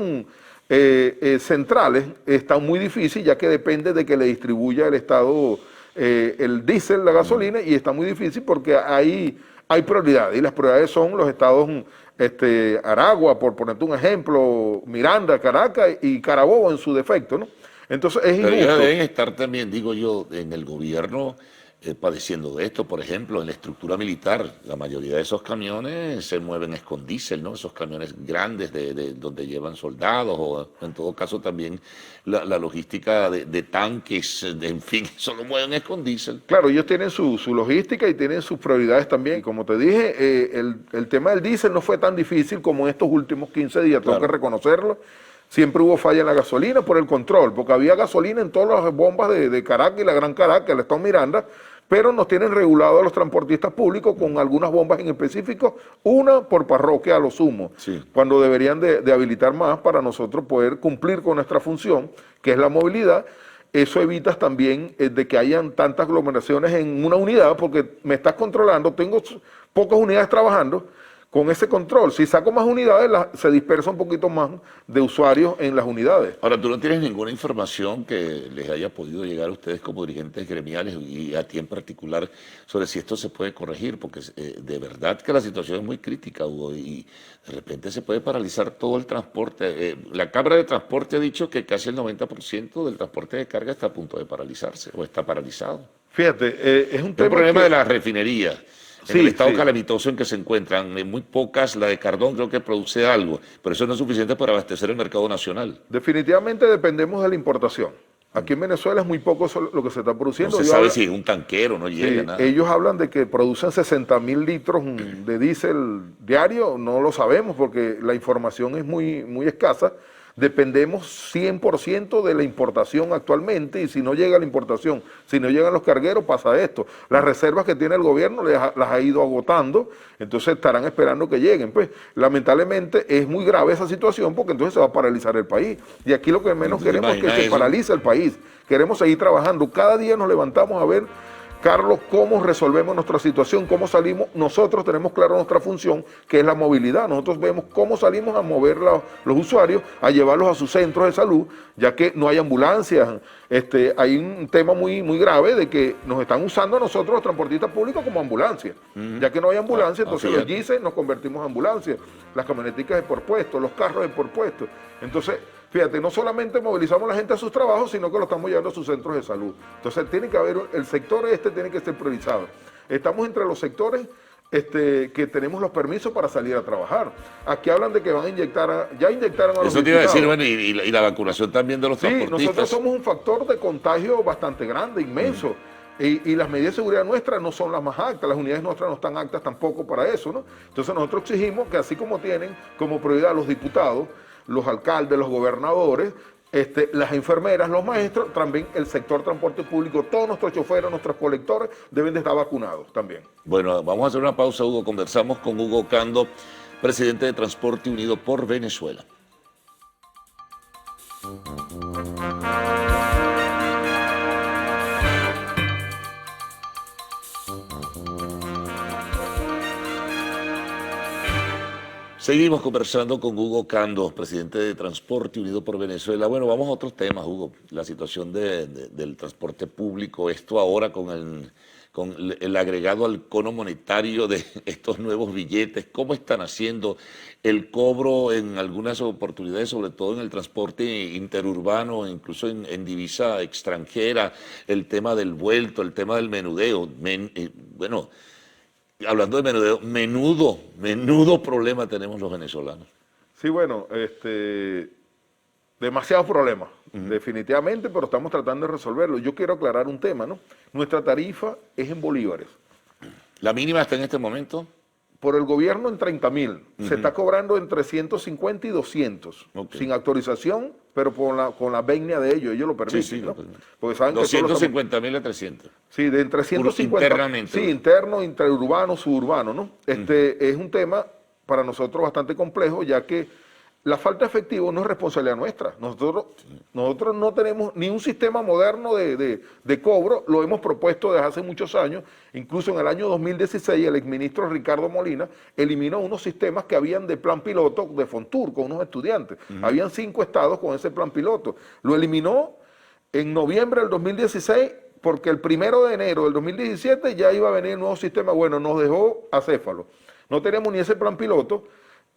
S13: centrales están muy difíciles, ya que depende de que le distribuya el estado el diésel, la gasolina, y está muy difícil porque hay prioridades, y las prioridades son los estados Aragua, por ponerte un ejemplo, Miranda, Caracas y Carabobo en su defecto, ¿no? Entonces es injusto.
S10: Pero deben estar también, digo yo, en el gobierno padeciendo de esto. Por ejemplo, en la estructura militar, la mayoría de esos camiones se mueven con diésel, ¿no? Esos camiones grandes donde llevan soldados, o en todo caso también la logística de tanques, en fin, eso lo mueven con diésel.
S13: Claro, ellos tienen su logística y tienen sus prioridades también. Y como te dije, el tema del diésel no fue tan difícil como en estos últimos 15 días, tengo que reconocerlo. Siempre hubo falla en la gasolina por el control, porque había gasolina en todas las bombas de Caracas y la Gran Caracas, el Estado Miranda, pero nos tienen regulados a los transportistas públicos con algunas bombas en específico, una por parroquia a lo sumo, cuando deberían de habilitar más para nosotros poder cumplir con nuestra función, que es la movilidad. Eso evitas también de que hayan tantas aglomeraciones en una unidad, porque me estás controlando, tengo pocas unidades trabajando. Con ese control, si saco más unidades, se dispersa un poquito más de usuarios en las unidades.
S10: Ahora, ¿tú no tienes ninguna información que les haya podido llegar a ustedes como dirigentes gremiales y a ti en particular sobre si esto se puede corregir? Porque de verdad que la situación es muy crítica, Hugo, y de repente se puede paralizar todo el transporte. La Cámara de Transporte ha dicho que casi el 90% del transporte de carga está a punto de paralizarse o está paralizado.
S13: Fíjate, es un tema
S10: el problema de las refinerías. en el estado calamitoso en que se encuentran. Muy pocas, la de Cardón creo que produce algo, pero eso no es suficiente para abastecer el mercado nacional.
S13: Definitivamente dependemos de la importación. Aquí en Venezuela es muy poco lo que se está produciendo.
S10: No se sabe si es un tanquero, no llega nada.
S13: Ellos hablan de que producen 60.000 litros de diésel diario, no lo sabemos porque la información es muy escasa. Dependemos 100% de la importación actualmente y si no llega la importación, si no llegan los cargueros, pasa esto. Las reservas que tiene el gobierno las ha ido agotando, entonces estarán esperando que lleguen. Pues lamentablemente es muy grave esa situación porque entonces se va a paralizar el país. Y aquí lo que menos queremos es que se paralice el país. Queremos seguir trabajando. Cada día nos levantamos a ver, Carlos, cómo resolvemos nuestra situación, cómo salimos. Nosotros tenemos claro nuestra función, que es la movilidad. Nosotros vemos cómo salimos a mover los usuarios, a llevarlos a sus centros de salud, ya que no hay ambulancias. Hay un tema muy grave de que nos están usando a nosotros los transportistas públicos como ambulancia. Ya que no hay ambulancia, entonces los GICE nos convertimos en ambulancias, las camioneticas de por puesto, los carros de por puesto. Entonces, fíjate, no solamente movilizamos a la gente a sus trabajos, sino que lo estamos llevando a sus centros de salud. Entonces tiene que haber, el sector tiene que ser priorizado. Estamos entre los sectores que tenemos los permisos para salir a trabajar. Aquí hablan de que van a inyectar, ya inyectaron a los
S10: Eso te iba a decir, bueno, y la vacunación también de los transportistas.
S13: Nosotros somos un factor de contagio bastante grande, inmenso. Y las medidas de seguridad nuestras no son las más altas, las unidades nuestras no están altas tampoco para eso, ¿no? Entonces nosotros exigimos que así como tienen como prioridad los diputados, los alcaldes, los gobernadores, las enfermeras, los maestros, también el sector transporte público, todos nuestros choferes, nuestros colectores deben de estar vacunados también.
S10: Bueno, vamos a hacer una pausa, Hugo. Conversamos con Hugo Cando, presidente de Transporte Unido por Venezuela. Seguimos conversando con Hugo Cando, presidente de Transporte Unido por Venezuela. Bueno, vamos a otros temas, Hugo. La situación del transporte público, esto ahora con el agregado al cono monetario de estos nuevos billetes. ¿Cómo están haciendo el cobro en algunas oportunidades, sobre todo en el transporte interurbano, incluso en divisa extranjera, el tema del vuelto, el tema del menudeo? Bueno, hablando de menudeo, menudo problema tenemos los venezolanos.
S13: Sí, bueno, demasiados problemas, definitivamente, pero estamos tratando de resolverlo. Yo quiero aclarar un tema, ¿no? Nuestra tarifa es en bolívares.
S10: ¿La mínima está en este momento?
S13: Por el gobierno en 30.000. Se está cobrando entre 150 y 200, sin autorización, pero con la venia de ellos lo permiten, ¿no? Porque saben
S10: 250.000 a 300.
S13: Sí, de entre 150.
S10: Internamente.
S13: Sí, interno, interurbano, suburbano, ¿no? Es un tema para nosotros bastante complejo, ya que la falta de efectivo no es responsabilidad nuestra. Nosotros no tenemos ni un sistema moderno de cobro, lo hemos propuesto desde hace muchos años. Incluso en el año 2016 el exministro Ricardo Molina eliminó unos sistemas que habían de plan piloto de Fontur con unos estudiantes. Habían 5 estados con ese plan piloto. Lo eliminó en noviembre del 2016 porque el 1 de enero del 2017 ya iba a venir el nuevo sistema. Bueno, nos dejó acéfalo. No tenemos ni ese plan piloto,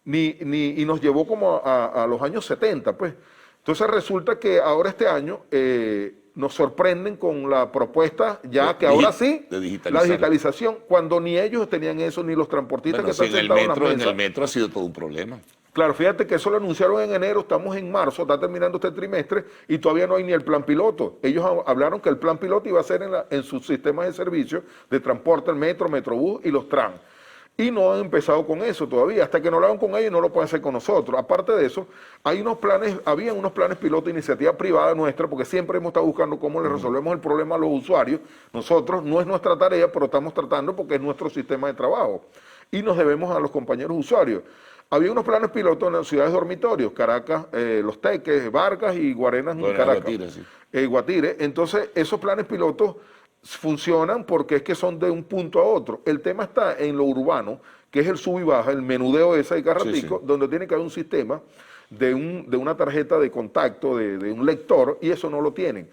S13: y nos llevó como a los años 70, pues. Entonces resulta que ahora este año nos sorprenden con la propuesta que ahora sí, la digitalización, cuando ni ellos tenían eso, ni los transportistas que están sentados en la mesa.
S10: En el metro ha sido todo un problema.
S13: Claro, fíjate que eso lo anunciaron en enero, estamos en marzo, está terminando este trimestre y todavía no hay ni el plan piloto. Ellos hablaron que el plan piloto iba a ser en sus sistemas de servicio de transporte, el metro, Metrobús y los tram. Y no han empezado con eso todavía. Hasta que no lo hagan con ellos, no lo pueden hacer con nosotros. Aparte de eso, habían unos planes piloto de iniciativa privada nuestra, porque siempre hemos estado buscando cómo le resolvemos el problema a los usuarios. Nosotros, no es nuestra tarea, pero estamos tratando porque es nuestro sistema de trabajo. Y nos debemos a los compañeros usuarios. Había unos planes pilotos en las ciudades dormitorios, Caracas, Los Teques, Vargas y Guarenas, Caracas. Guatire, sí. Guatire. Entonces, esos planes pilotos funcionan porque es que son de un punto a otro. El tema está en lo urbano, que es el sub y baja, el menudeo ese de Carratico, donde tiene que haber un sistema de una tarjeta de contacto, de un lector, y eso no lo tienen.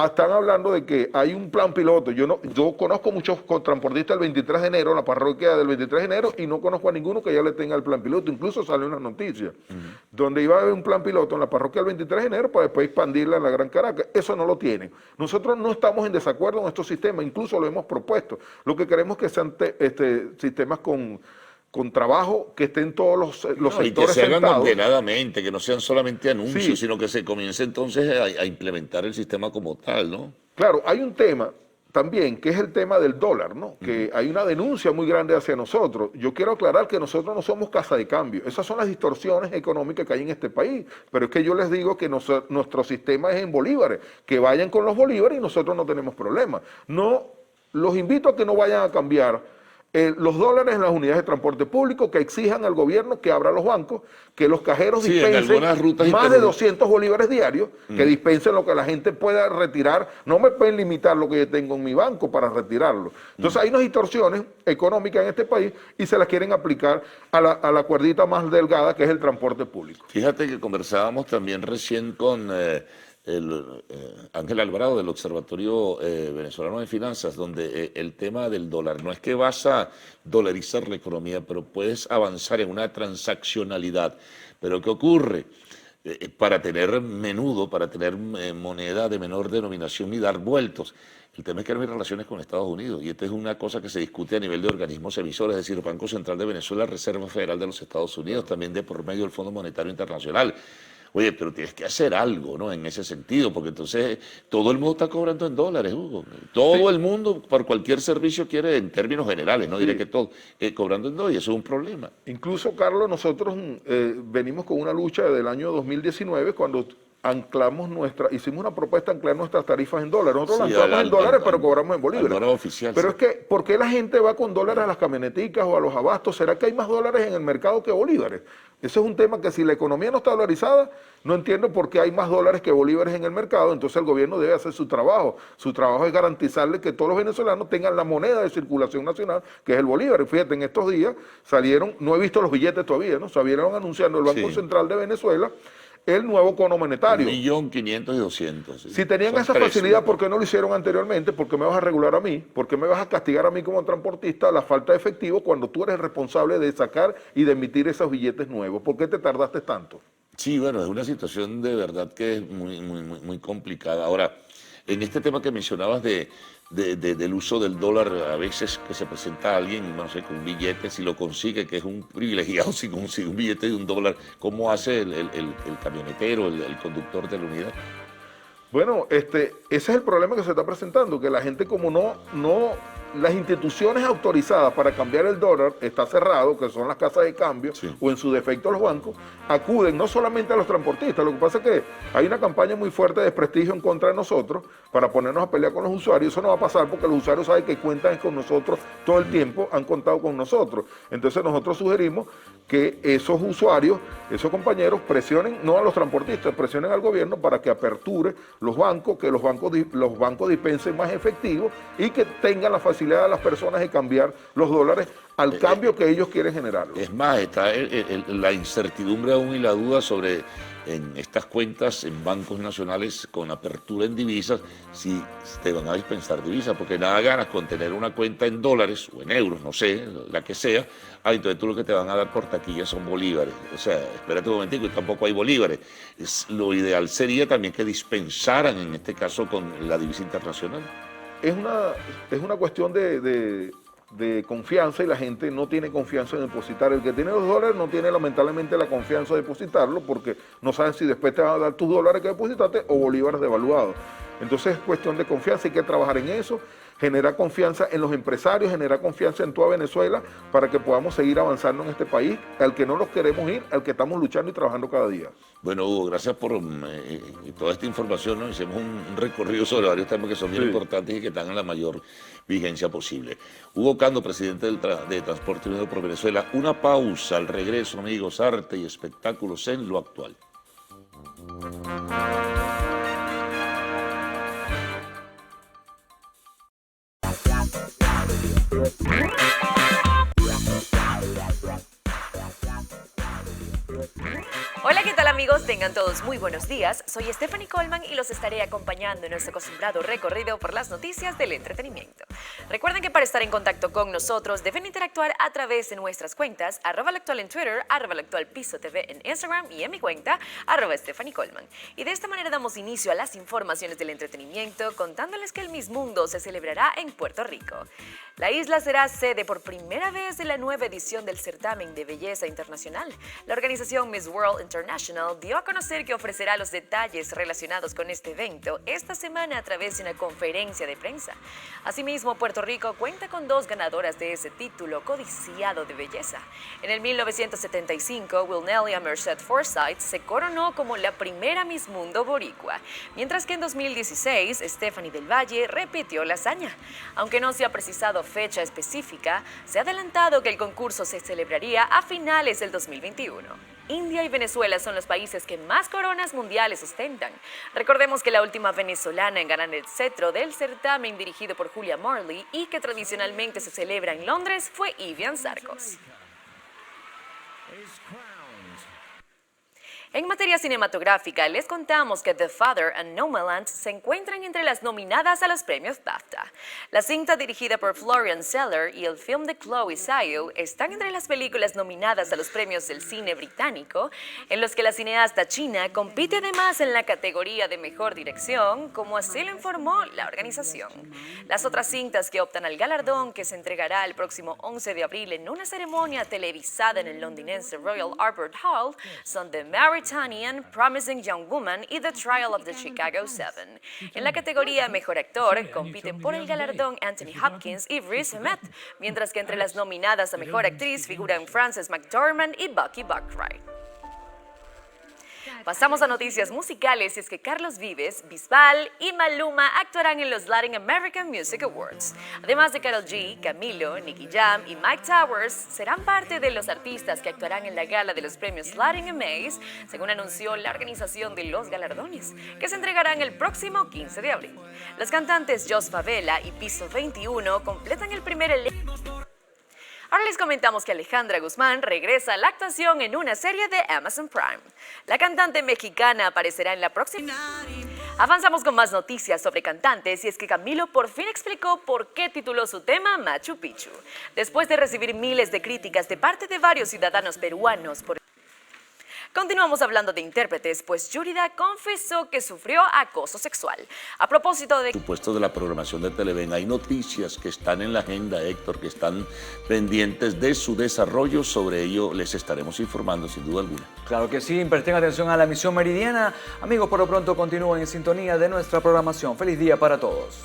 S13: están hablando de que hay un plan piloto. Yo conozco muchos transportistas del 23 de enero, la parroquia del 23 de enero, y no conozco a ninguno que ya le tenga el plan piloto. Incluso salió una noticia donde iba a haber un plan piloto en la parroquia del 23 de enero para después expandirla en la Gran Caracas. Eso no lo tienen. Nosotros no estamos en desacuerdo con estos sistemas, incluso lo hemos propuesto. Lo que queremos es que sean sistemas con trabajo, que estén todos los sectores
S10: y que se hagan
S13: sentados.
S10: ordenadamente, que no sean solamente anuncios, sino que se comience entonces a implementar el sistema como tal, ¿no?
S13: Claro, hay un tema también, que es el tema del dólar, ¿no? Que hay una denuncia muy grande hacia nosotros. Yo quiero aclarar que nosotros no somos casa de cambio. Esas son las distorsiones económicas que hay en este país. Pero es que yo les digo que nuestro sistema es en bolívares. Que vayan con los bolívares y nosotros no tenemos problema. No, los invito a que no vayan a cambiar los dólares en las unidades de transporte público, que exijan al gobierno que abra los bancos, que los cajeros dispensen más de 200 bolívares diarios, que dispensen lo que la gente pueda retirar. No me pueden limitar lo que yo tengo en mi banco para retirarlo. Entonces hay unas distorsiones económicas en este país y se las quieren aplicar a la cuerdita más delgada, que es el transporte público.
S10: Fíjate que conversábamos también recién con Ángel Alvarado del Observatorio Venezolano de Finanzas, donde el tema del dólar, no es que vas a dolarizar la economía, pero puedes avanzar en una transaccionalidad. Pero ¿qué ocurre? Para tener menudo, para tener moneda de menor denominación y dar vueltos, el tema es que no hay relaciones con Estados Unidos, y esta es una cosa que se discute a nivel de organismos emisores, es decir, Banco Central de Venezuela, Reserva Federal de los Estados Unidos, también de por medio del Fondo Monetario Internacional. Oye, pero tienes que hacer algo, ¿no? En ese sentido, porque entonces todo el mundo está cobrando en dólares, Hugo. Todo el mundo, por cualquier servicio, quiere, en términos generales, no diré que todo, cobrando en dólares, y eso es un problema.
S13: Incluso, Carlos, nosotros venimos con una lucha desde el año 2019, cuando hicimos una propuesta de anclar nuestras tarifas en dólares. Nosotros lanzamos en dólares, pero cobramos en bolívares.
S10: Oficial,
S13: pero es que, ¿por qué la gente va con dólares a las camioneticas o a los abastos? ¿Será que hay más dólares en el mercado que bolívares? Ese es un tema que, si la economía no está dolarizada, no entiendo por qué hay más dólares que bolívares en el mercado. Entonces el gobierno debe hacer su trabajo. Su trabajo es garantizarle que todos los venezolanos tengan la moneda de circulación nacional, que es el bolívar. Fíjate, en estos días salieron, no he visto los billetes todavía, ¿no? Salieron anunciando el Banco Central de Venezuela el nuevo cono monetario.
S10: 1.500.000 y 200.000.
S13: Si tenían esa facilidad, ¿por qué no lo hicieron anteriormente? ¿Por qué me vas a regular a mí? ¿Por qué me vas a castigar a mí como transportista la falta de efectivo cuando tú eres el responsable de sacar y de emitir esos billetes nuevos? ¿Por qué te tardaste tanto?
S10: Sí, bueno, es una situación de verdad que es muy complicada. Ahora, en este tema que mencionabas del uso del dólar, a veces que se presenta a alguien, no sé, con un billete, si lo consigue, que es un privilegiado, si consigue un billete de $1, ¿cómo hace el camionetero, el conductor de la unidad?
S13: Bueno, ese es el problema que se está presentando, que la gente, como las instituciones autorizadas para cambiar el dólar está cerrado, que son las casas de cambio, o en su defecto los bancos, acuden no solamente a los transportistas. Lo que pasa es que hay una campaña muy fuerte de desprestigio en contra de nosotros para ponernos a pelear con los usuarios. Eso no va a pasar porque los usuarios saben que cuentan con nosotros todo el tiempo, han contado con nosotros. Entonces nosotros sugerimos que esos usuarios, esos compañeros, presionen no a los transportistas, presionen al gobierno para que aperture los bancos, que los bancos dispensen más efectivo y que tengan la facilidad de las personas de cambiar los dólares al cambio que ellos quieren generar.
S10: Es más, está la incertidumbre aún y la duda sobre en estas cuentas en bancos nacionales con apertura en divisas, si te van a dispensar divisas, porque nada ganas con tener una cuenta en dólares o en euros, no sé, la que sea, entonces tú lo que te van a dar por taquilla son bolívares. O sea, espérate un momentico, y tampoco hay bolívares. Lo ideal sería también que dispensaran, en este caso, con la divisa internacional.
S13: Es una cuestión de confianza, y la gente no tiene confianza en depositar. El que tiene los dólares no tiene lamentablemente la confianza de depositarlo, porque no saben si después te van a dar tus dólares que depositaste o bolívares devaluados. Entonces es cuestión de confianza, hay que trabajar en eso, generar confianza en los empresarios, generar confianza en toda Venezuela para que podamos seguir avanzando en este país, al que no nos queremos ir, al que estamos luchando y trabajando cada día.
S10: Bueno, Hugo, gracias por toda esta información, ¿no? Hicimos un recorrido sobre varios temas que son bien importantes y que están en la mayor vigencia posible. Hugo Cando, presidente de Transporte Unido por Venezuela. Una pausa, al regreso, amigos, arte y espectáculos en lo actual.
S14: Hola, ¿qué tal amigos? Tengan todos muy buenos días. Soy Stephanie Coleman y los estaré acompañando en nuestro acostumbrado recorrido por las noticias del entretenimiento. Recuerden que para estar en contacto con nosotros deben interactuar a través de nuestras cuentas @lactual en Twitter, @lactualpisotv en Instagram y en mi cuenta @Stephanie Coleman. Y de esta manera damos inicio a las informaciones del entretenimiento contándoles que el Miss Mundo se celebrará en Puerto Rico. La isla será sede por primera vez de la nueva edición del certamen de belleza internacional. La organización Miss World International dio a conocer que ofrecerá los detalles relacionados con este evento esta semana a través de una conferencia de prensa. Asimismo, Puerto Rico cuenta con 2 ganadoras de ese título codiciado de belleza. En el 1975, Wilnelia Merced Forsyth se coronó como la primera Miss Mundo boricua, mientras que en 2016, Stephanie del Valle repitió la hazaña. Aunque no se ha precisado fecha específica, se ha adelantado que el concurso se celebraría a finales del 2021. India y Venezuela son los países que más coronas mundiales ostentan. Recordemos que la última venezolana en ganar el cetro del certamen dirigido por Julia Marley y que tradicionalmente se celebra en Londres fue Evian Sarcos. En materia cinematográfica, les contamos que The Father and Nomadland se encuentran entre las nominadas a los premios BAFTA. La cinta dirigida por Florian Zeller y el film de Chloe Zhao están entre las películas nominadas a los premios del cine británico, en los que la cineasta china compite además en la categoría de mejor dirección, como así lo informó la organización. Las otras cintas que optan al galardón, que se entregará el próximo 11 de abril en una ceremonia televisada en el londinense Royal Albert Hall, son The Mauritanian, Promising Young Woman y The Trial of the Chicago 7. En la categoría Mejor Actor compiten por el galardón Anthony Hopkins y Riz Ahmed, mientras que entre las nominadas a Mejor Actriz figuran Frances McDormand y Bucky Buckright. Pasamos a noticias musicales y es que Carlos Vives, Bisbal y Maluma actuarán en los Latin American Music Awards. Además de Karol G, Camilo, Nicky Jam y Mike Towers, serán parte de los artistas que actuarán en la gala de los premios Latin AMAs, según anunció la organización de los galardones, que se entregarán el próximo 15 de abril. Los cantantes Jos Favela y Piso 21 completan el primer elenco. Ahora les comentamos que Alejandra Guzmán regresa a la actuación en una serie de Amazon Prime. La cantante mexicana aparecerá en la próxima. Avanzamos con más noticias sobre cantantes y es que Camilo por fin explicó por qué tituló su tema Machu Picchu. Después de recibir miles de críticas de parte de varios ciudadanos peruanos por Continuamos hablando de intérpretes, pues Yurida confesó que sufrió acoso sexual. A propósito de
S10: supuesto de la programación de Televen, hay noticias que están en la agenda, Héctor, que están pendientes de su desarrollo. Sobre ello les estaremos informando sin duda alguna.
S3: Claro que sí, presten atención a la emisión meridiana. Amigos, por lo pronto continúen en sintonía de nuestra programación. Feliz día para todos.